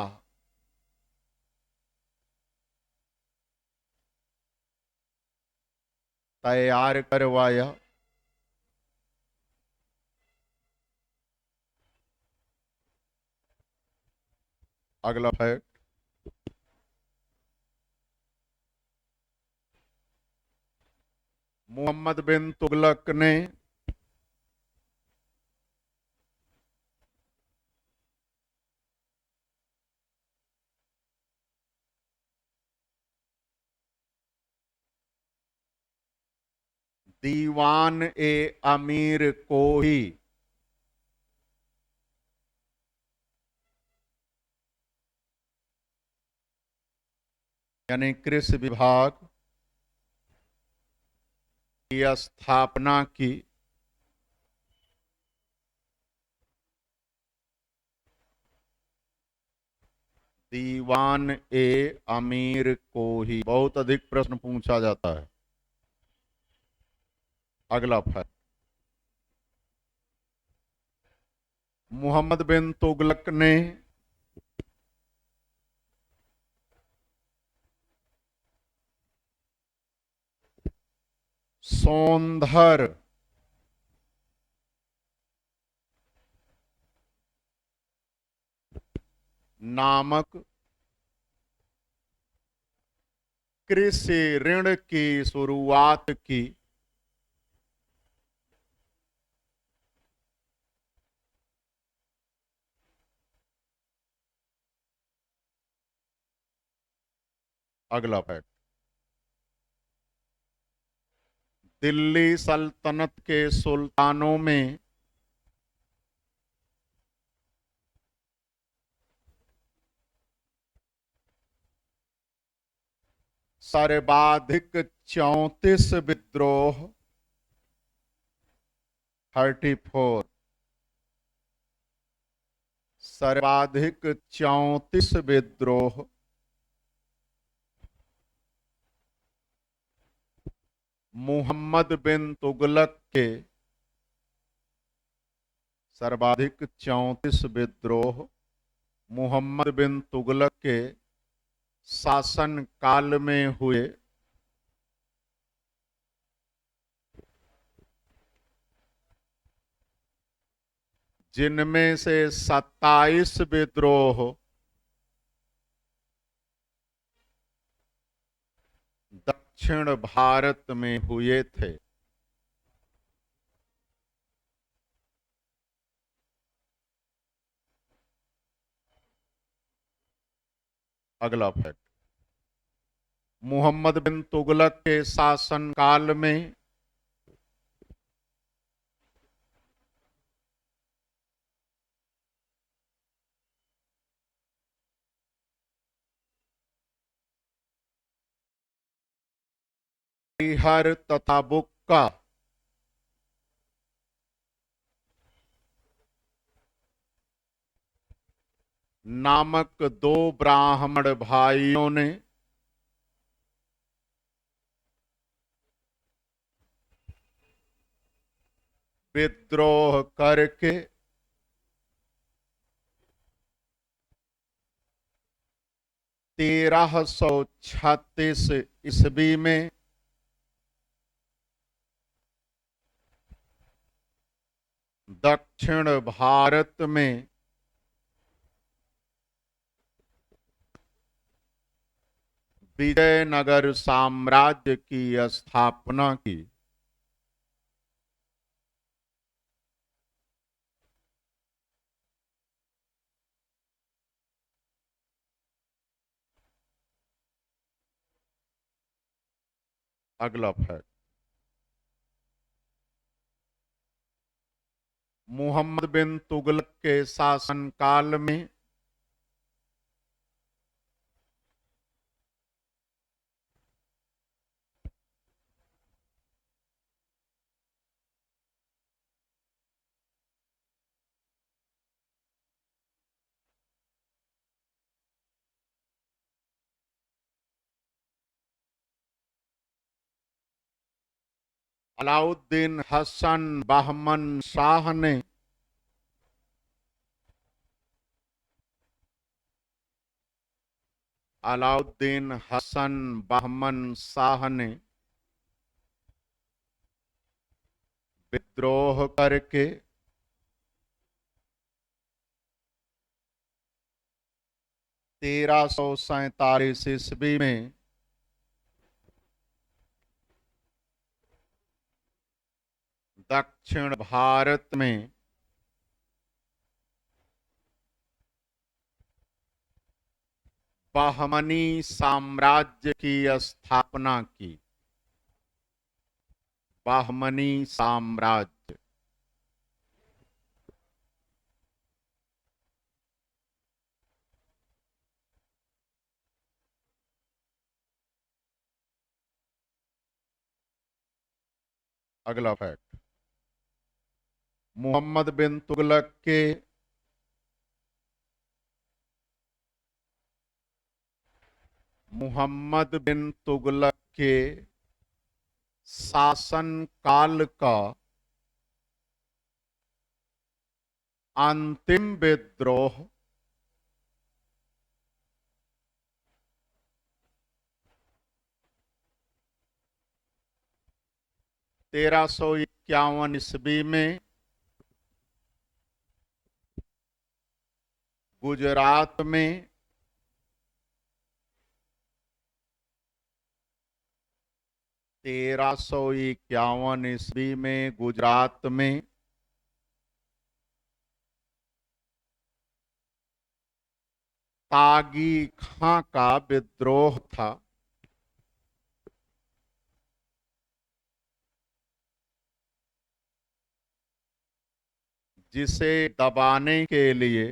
तैयार करवाया। अगला फैक्ट। मोहम्मद बिन तुगलक ने दीवान ए अमीर को ही यानी कृषि विभाग की स्थापना की। दीवान ए अमीर को ही। बहुत अधिक प्रश्न पूछा जाता है। अगला फैक्ट, मोहम्मद बिन तुगलक ने सौंधर नामक कृषि ऋण की शुरुआत की। अगला फैक्ट, दिल्ली सल्तनत के सुल्तानों में सर्वाधिक 34 विद्रोह 34 सर्वाधिक 34 विद्रोह मोहम्मद बिन तुगलक के सर्वाधिक 34 विद्रोह मोहम्मद बिन तुगलक के शासन काल में हुए, जिनमें से 27 विद्रोह दक्षिण भारत में हुए थे। अगला फैक्ट, मोहम्मद बिन तुगलक के शासन काल में हरिहर तथा बुक्का नामक 2 ब्राह्मण भाइयों ने विद्रोह करके 1336 ईस्वी में दक्षिण भारत में विजयनगर साम्राज्य की स्थापना की। अगला फैक्ट, मोहम्मद बिन तुगलक के शासनकाल में अलाउद्दीन हसन बहमन शाह ने अलाउद्दीन हसन बहमन शाह ने विद्रोह करके 1347 ईस्वी में दक्षिण भारत में बहमनी साम्राज्य की स्थापना की। बहमनी साम्राज्य। अगला फैक्ट, मोहम्मद बिन तुगलक के शासन काल का अंतिम विद्रोह 1351 ईस्वी में गुजरात में 1351 ईस्वी में गुजरात में तागी खां का विद्रोह था, जिसे दबाने के लिए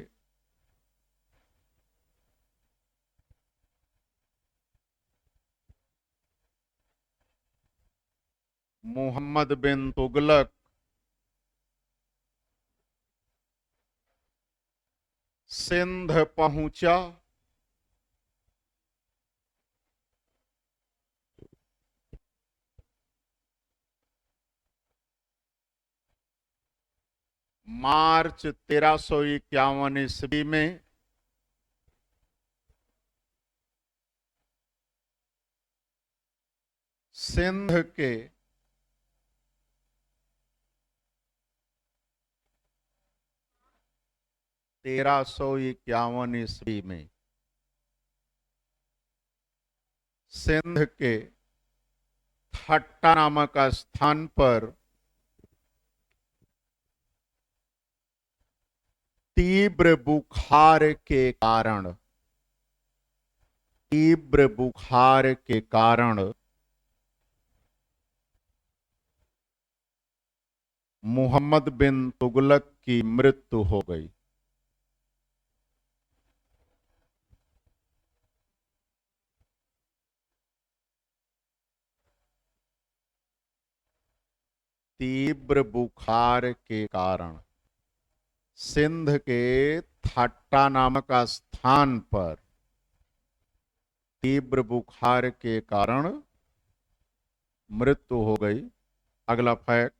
मोहम्मद बिन तुगलक सिंध पहुंचा। मार्च 1351 ईस्वी में सिंध के 1351 ईस्वी में सिंध के ठट्टा नामक स्थान पर तीव्र बुखार के कारण मोहम्मद बिन तुगलक की मृत्यु हो गई। तीव्र बुखार के कारण सिंध के ठट्टा नामक स्थान पर तीव्र बुखार के कारण मृत्यु हो गई। अगला फैक्ट,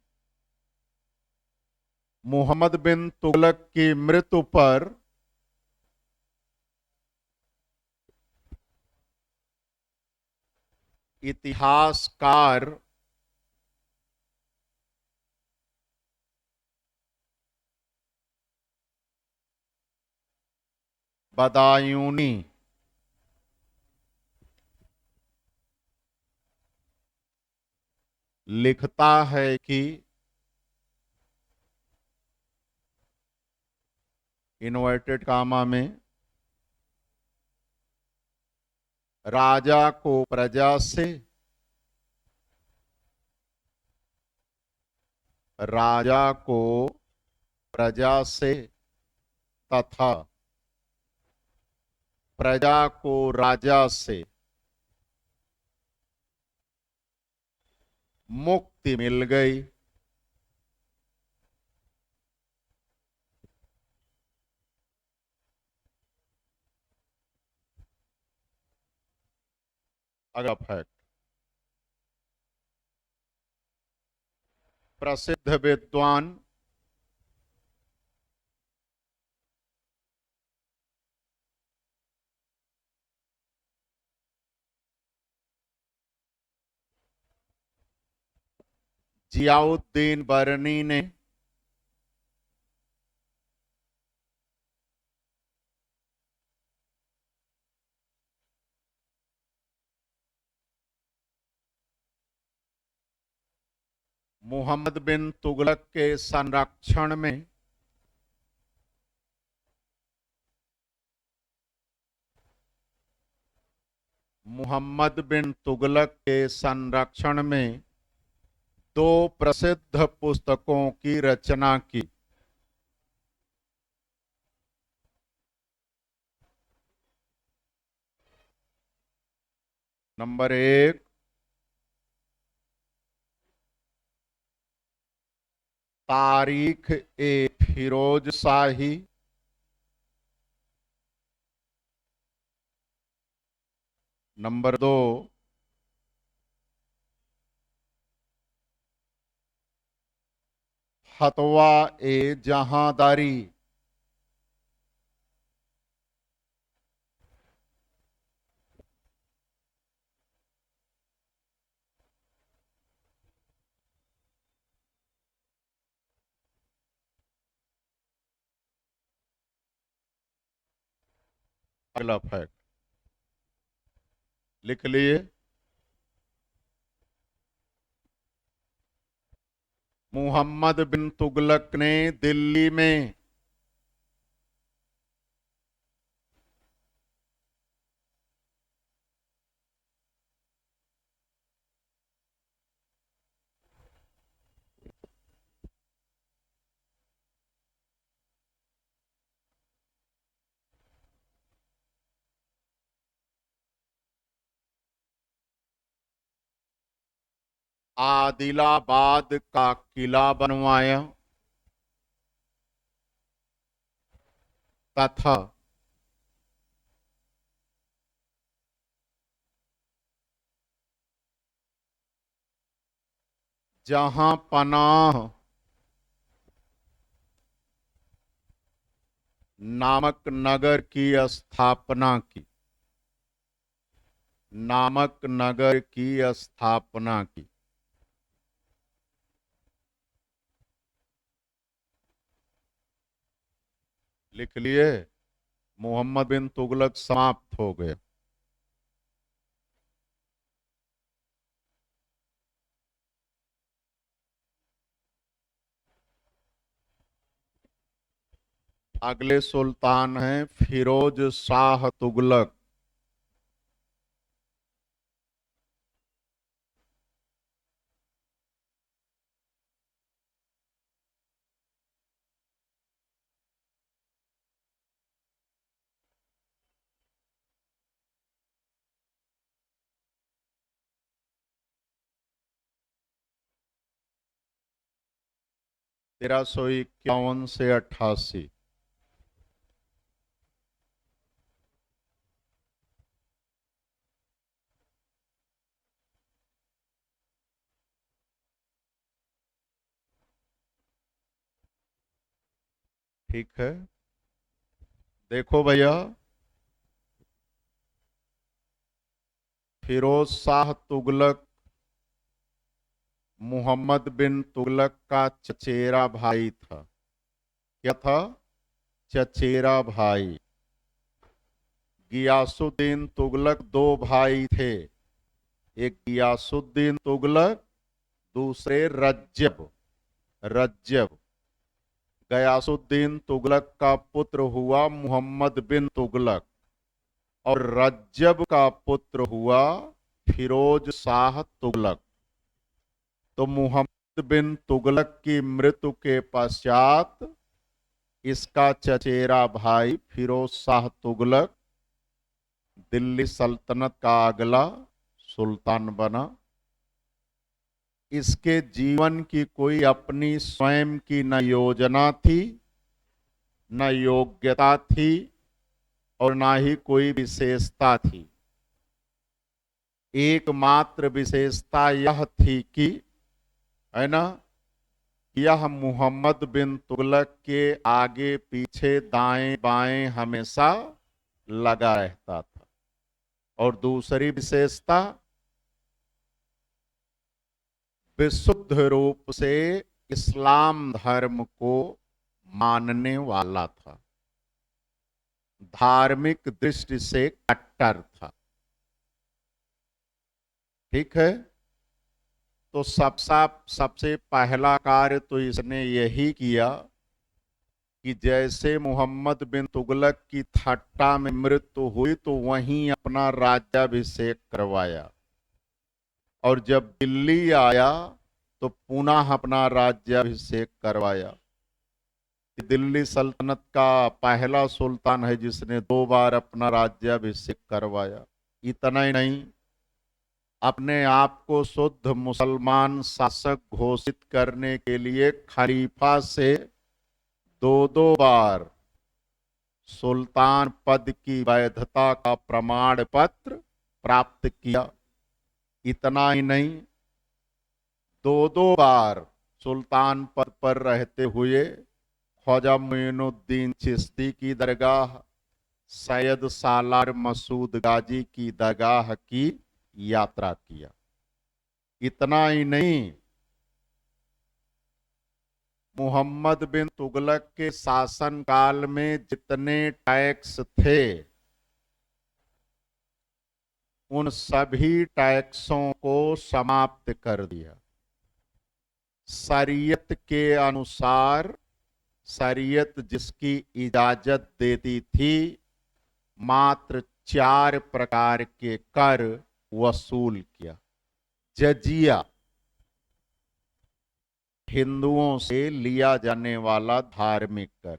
मोहम्मद बिन तुगलक की मृत्यु पर इतिहासकार बदायूनी लिखता है कि इन्वर्टेड कामा में राजा को प्रजा से तथा प्रजा को राजा से मुक्ति मिल गई। अगला फैक्ट, प्रसिद्ध विद्वान जियाउद्दीन बरनी ने मोहम्मद बिन तुगलक के संरक्षण में दो प्रसिद्ध पुस्तकों की रचना की। नंबर 1, तारीख ए फिरोज शाही, नंबर 2 फतवा ए जहांदारी, अगला फैक्ट लिख लिए। मुहम्मद बिन तुगलक ने दिल्ली में आदिलाबाद का किला बनवाया तथा जहां पनाह नामक नगर की स्थापना की, नामक नगर की स्थापना की। लिख लिए। मोहम्मद बिन तुगलक समाप्त हो गए। अगले सुल्तान हैं फिरोज शाह तुगलक। तेरह सौ इक्यावन से 88। ठीक है, देखो भैया, फिरोज शाह तुगलक मोहम्मद बिन तुगलक का चचेरा भाई था। क्या था? चचेरा भाई। गियासुद्दीन तुगलक दो भाई थे, एक गियासुद्दीन तुगलक, दूसरे रज्जब। रज्जब गयासुद्दीन तुगलक का पुत्र हुआ मोहम्मद बिन तुगलक और रज्जब का पुत्र हुआ फिरोज शाह तुगलक। तो मोहम्मद बिन तुगलक की मृत्यु के पश्चात इसका चचेरा भाई फिरोज शाह तुगलक दिल्ली सल्तनत का अगला सुल्तान बना। इसके जीवन की कोई अपनी स्वयं की न योजना थी, न योग्यता थी और न ही कोई विशेषता थी। एकमात्र विशेषता यह थी कि, है ना, यह मोहम्मद बिन तुगलक के आगे पीछे दाएं बाएं हमेशा लगा रहता था। और दूसरी विशेषता, विशुद्ध रूप से इस्लाम धर्म को मानने वाला था, धार्मिक दृष्टि से कट्टर था। ठीक है, तो सबसे पहला कार्य तो इसने यही किया कि जैसे मोहम्मद बिन तुगलक की ठट्टा में मृत्यु हुई तो वहीं अपना राज्याभिषेक करवाया और जब दिल्ली आया तो पुनः अपना राज्याभिषेक करवाया। दिल्ली सल्तनत का पहला सुल्तान है जिसने 2 बार अपना राज्याभिषेक करवाया। इतना ही नहीं, अपने आप को शुद्ध मुसलमान शासक घोषित करने के लिए खलीफा से दो दो बार सुल्तान पद की वैधता का प्रमाण पत्र प्राप्त किया। इतना ही नहीं, दो दो बार सुल्तान पद पर रहते हुए ख्वाजा मोइनुद्दीन चिश्ती की दरगाह, सैयद सालार मसूद गाजी की दरगाह की यात्रा किया। इतना ही नहीं, मोहम्मद बिन तुगलक के शासन काल में जितने टैक्स थे उन सभी टैक्सों को समाप्त कर दिया। शरीयत के अनुसार, शरीयत जिसकी इजाजत देती थी, मात्र 4 प्रकार के कर वसूल किया। जजिया, हिंदुओं से लिया जाने वाला धार्मिक कर।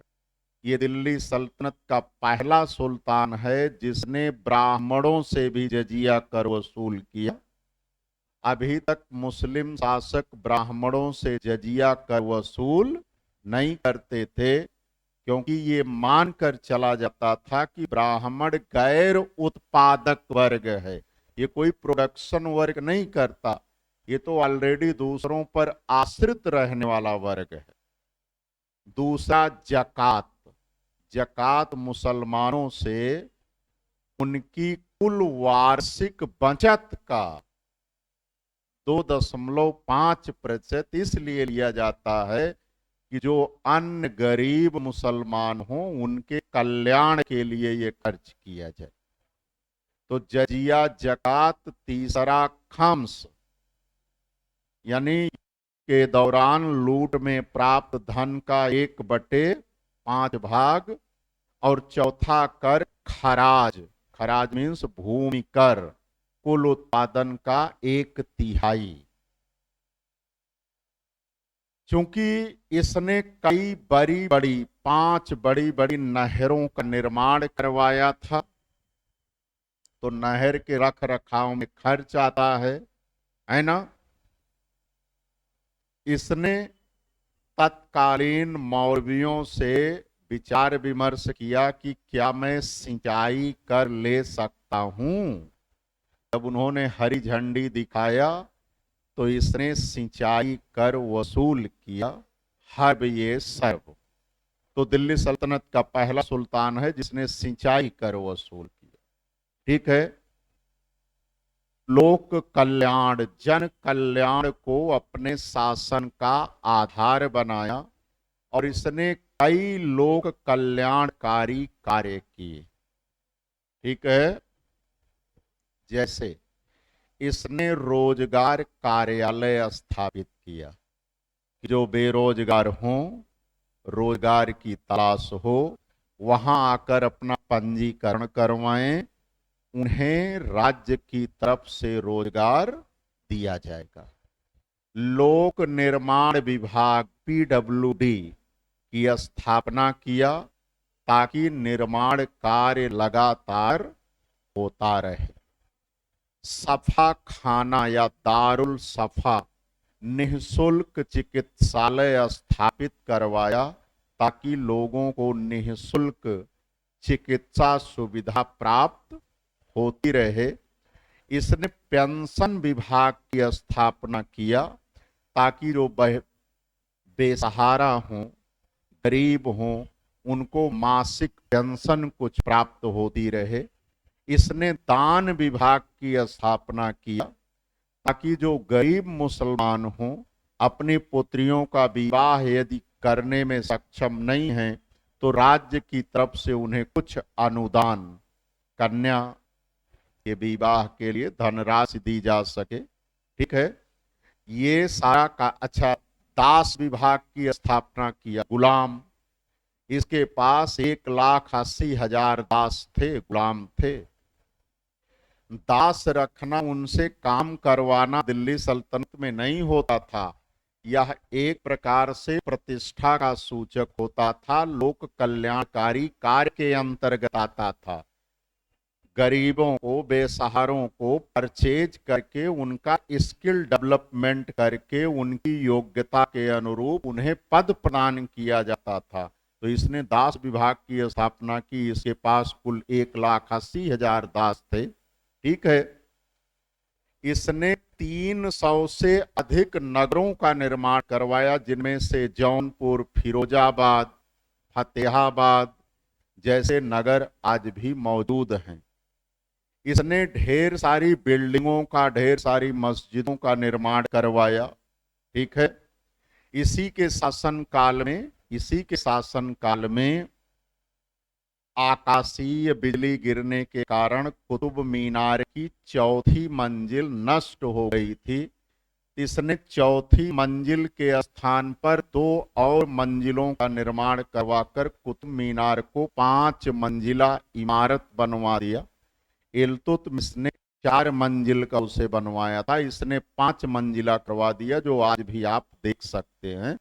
ये दिल्ली सल्तनत का पहला सुल्तान है जिसने ब्राह्मणों से भी जजिया कर वसूल किया। अभी तक मुस्लिम शासक ब्राह्मणों से जजिया कर वसूल नहीं करते थे, क्योंकि ये मानकर चला जाता था कि ब्राह्मण गैर उत्पादक वर्ग है, ये कोई प्रोडक्शन वर्ग नहीं करता, ये तो ऑलरेडी दूसरों पर आश्रित रहने वाला वर्ग है। दूसरा जकात। जकात मुसलमानों से उनकी कुल वार्षिक बचत का 2.5% इसलिए लिया जाता है कि जो अन्य गरीब मुसलमान हों उनके कल्याण के लिए ये खर्च किया जाए। तो जजिया, जकात। तीसरा खम्स, यानी के दौरान लूट में प्राप्त धन का 1/5 भाग। और चौथा कर खराज। खराज मीन्स भूमि कर, कुल उत्पादन का 1/3। चूंकि इसने कई बड़ी बड़ी 5 बड़ी बड़ी नहरों का निर्माण करवाया था, तो नहर के रख रखाव में खर्च आता है ना। इसने तत्कालीन मौलवियों से विचार विमर्श किया कि क्या मैं सिंचाई कर ले सकता हूं। जब उन्होंने हरी झंडी दिखाया तो इसने सिंचाई कर वसूल किया, हर्ब ये सर्व। तो दिल्ली सल्तनत का पहला सुल्तान है जिसने सिंचाई कर वसूल किया। ठीक है। लोक कल्याण, जन कल्याण को अपने शासन का आधार बनाया और इसने कई लोक कल्याणकारी कार्य किए। ठीक है। जैसे इसने रोजगार कार्यालय स्थापित किया कि जो बेरोजगार हों, रोजगार की तलाश हो, वहां आकर अपना पंजीकरण करवाएं, उन्हें राज्य की तरफ से रोजगार दिया जाएगा। लोक निर्माण विभाग PWD की स्थापना किया ताकि निर्माण कार्य लगातार होता रहे। सफा खाना या दारुल सफा निःशुल्क चिकित्सालय स्थापित करवाया ताकि लोगों को निःशुल्क चिकित्सा सुविधा प्राप्त होती रहे। इसने पेंशन विभाग की स्थापना किया ताकि जो बेसहारा हों, गरीब हों, उनको मासिक पेंशन कुछ प्राप्त होती रहे। इसने दान विभाग की स्थापना किया ताकि जो गरीब मुसलमान हों, अपनी पुत्रियों का विवाह यदि करने में सक्षम नहीं हैं तो राज्य की तरफ से उन्हें कुछ अनुदान, कन्या के विवाह के लिए धनराशि दी जा सके। ठीक है। ये सारा का अच्छा। दास विभाग की स्थापना किया। गुलाम, इसके पास 1,80,000 दास थे, गुलाम थे। दास रखना, उनसे काम करवाना दिल्ली सल्तनत में नहीं होता था। यह एक प्रकार से प्रतिष्ठा का सूचक होता था, लोक कल्याणकारी कार्य के अंतर्गत आता था। गरीबों को, बेसहारों को परचेज करके उनका स्किल डेवलपमेंट करके उनकी योग्यता के अनुरूप उन्हें पद प्रदान किया जाता था। तो इसने दास विभाग की स्थापना की। इसके पास कुल 1,80,000 दास थे। ठीक है। इसने 300 से अधिक नगरों का निर्माण करवाया, जिनमें से जौनपुर, फिरोजाबाद, फतेहाबाद जैसे नगर आज भी मौजूद हैं। इसने ढेर सारी बिल्डिंगों का, ढेर सारी मस्जिदों का निर्माण करवाया। ठीक है। इसी के शासन काल में आकाशीय बिजली गिरने के कारण कुतुब मीनार की चौथी मंजिल नष्ट हो गई थी। इसने चौथी मंजिल के स्थान पर 2 और मंजिलों का निर्माण करवाकर कुतुब मीनार को 5 मंजिला इमारत बनवा दिया। इल्तुतमिश ने 4 मंजिल का उसे बनवाया था, इसने 5 मंजिला करवा दिया, जो आज भी आप देख सकते हैं।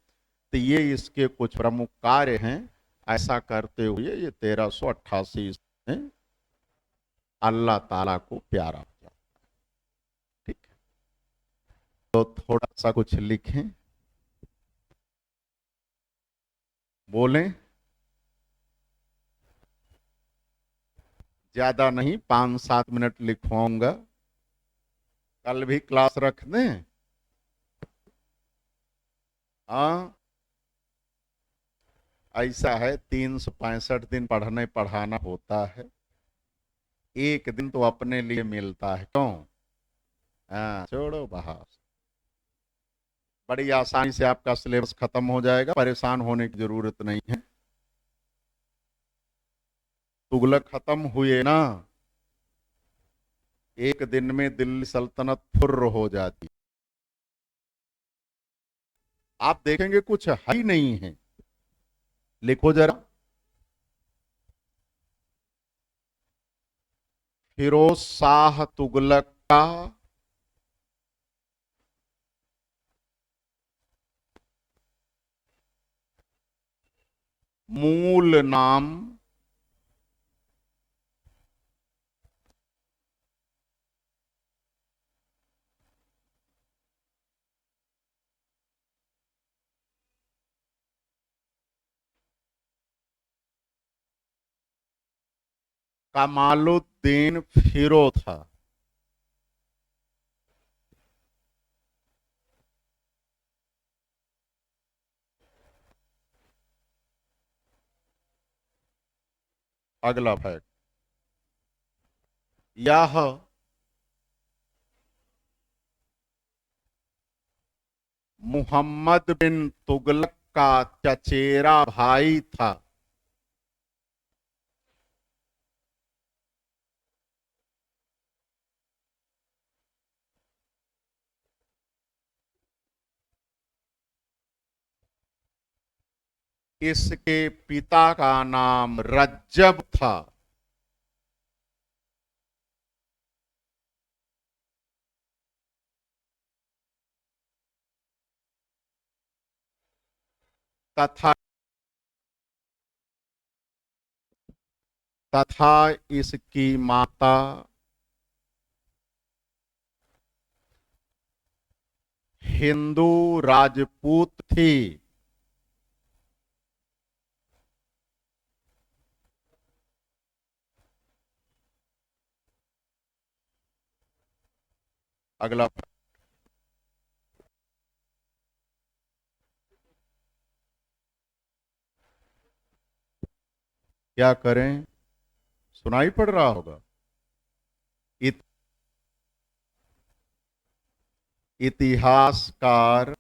तो ये इसके कुछ प्रमुख कार्य हैं। ऐसा करते हुए ये 1388 में अल्लाह ताला को प्यारा हो जाता। ठीक है। तो थोड़ा सा कुछ लिखें, बोलें। ज्यादा नहीं, 5-7 मिनट लिखवाऊंगा। कल भी क्लास रख दें। हाँ, ऐसा है, 365 दिन पढ़ने पढ़ाना होता है। एक दिन तो अपने लिए मिलता है। क्यों? हाँ, छोड़ो बाहर। बड़ी आसानी से आपका सिलेबस खत्म हो जाएगा, परेशान होने की जरूरत नहीं है। तुगलक खत्म हुए ना, एक दिन में दिल्ली सल्तनत फुर्र हो जाती। आप देखेंगे कुछ है ही नहीं है। लिखो जरा। फिरोज शाह तुगलक का मूल नाम कमालुद्दीन फिरोज था। अगला फैक्ट, यह मुहम्मद बिन तुगलक का चचेरा भाई था। इसके पिता का नाम रज्जब था। तथा तथा इसकी माता हिंदू राजपूत थी। अगला, क्या करें, सुनाई पड़ रहा होगा। इत, इतिहासकार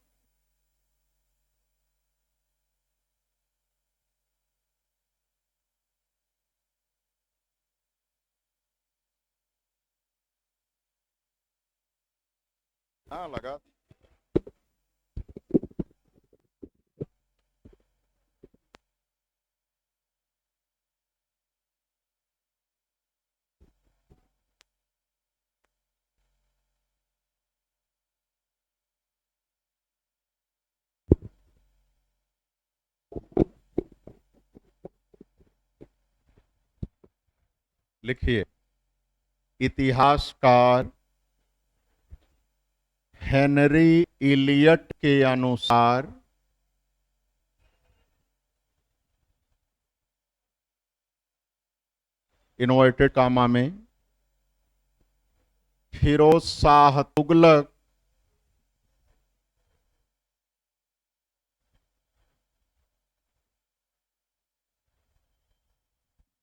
हाँ लगा। लिखिए, इतिहासकार हेनरी इलियट के अनुसार इन्वर्टेड कामा में फिरोज शाह तुगलक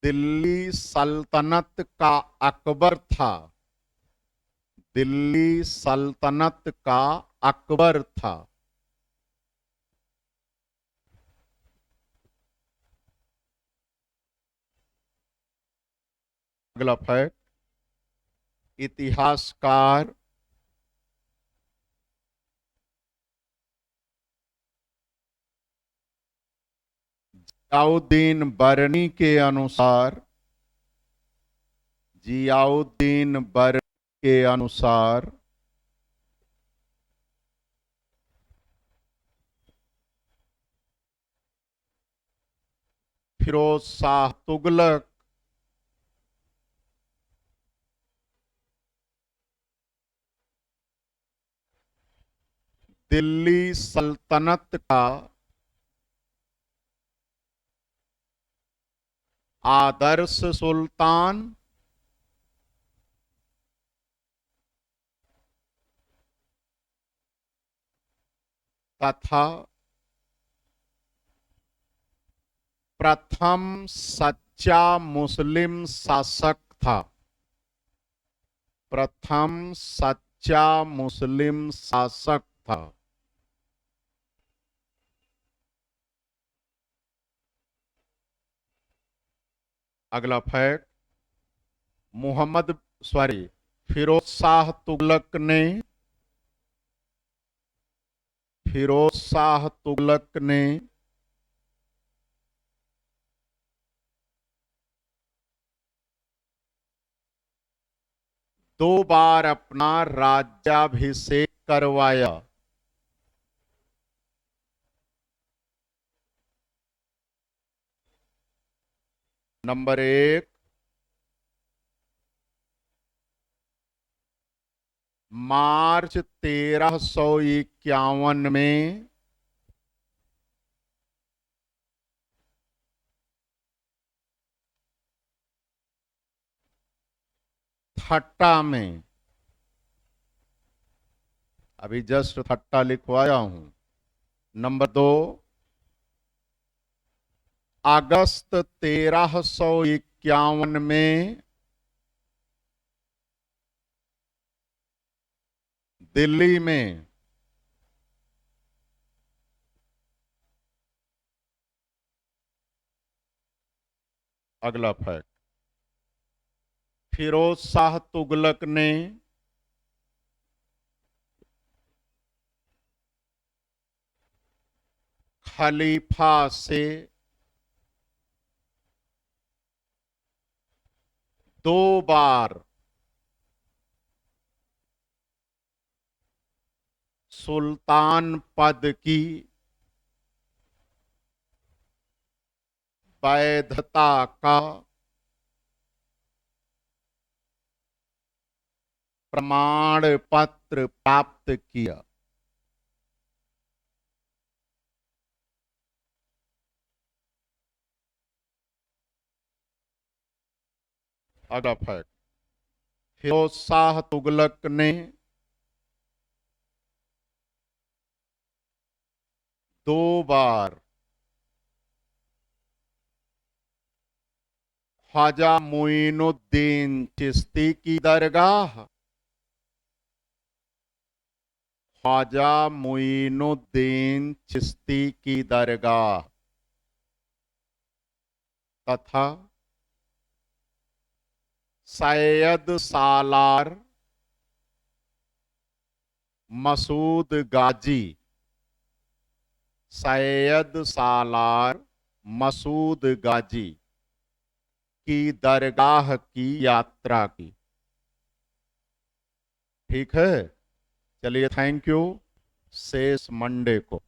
दिल्ली सल्तनत का अकबर था। दिल्ली सल्तनत का अकबर था। अगला फैक्ट, इतिहासकार जियाउद्दीन बरनी के अनुसार फिरोज शाह तुगलक दिल्ली सल्तनत का आदर्श सुल्तान तथा प्रथम सच्चा मुस्लिम शासक था। प्रथम सच्चा मुस्लिम शासक था। अगला फैक्ट, फिरोज शाह तुगलक ने दो बार अपना राज्याभिषेक करवाया। नंबर 1, मार्च 1351 में थट्टा में, अभी जस्ट थट्टा लिखवाया हूं। नंबर 2, अगस्त 1351 में दिल्ली में अगला फैक्ट, फिरोज शाह तुगलक ने खलीफा से 2 बार सुल्तान पद की वैधता का प्रमाण पत्र प्राप्त किया। अगला फैक्ट, फिरोज शाह तुगलक ने 2 बार ख्वाजा मुइनुद्दीन चिश्ती की दरगाह, ख्वाजा मुइनुद्दीन चिश्ती की दरगाह तथा सैयद सालार मसूद गाजी, सैयद सालार मसूद गाजी की दरगाह की यात्रा की। ठीक है, चलिए थैंक यू, शेष मंडे को।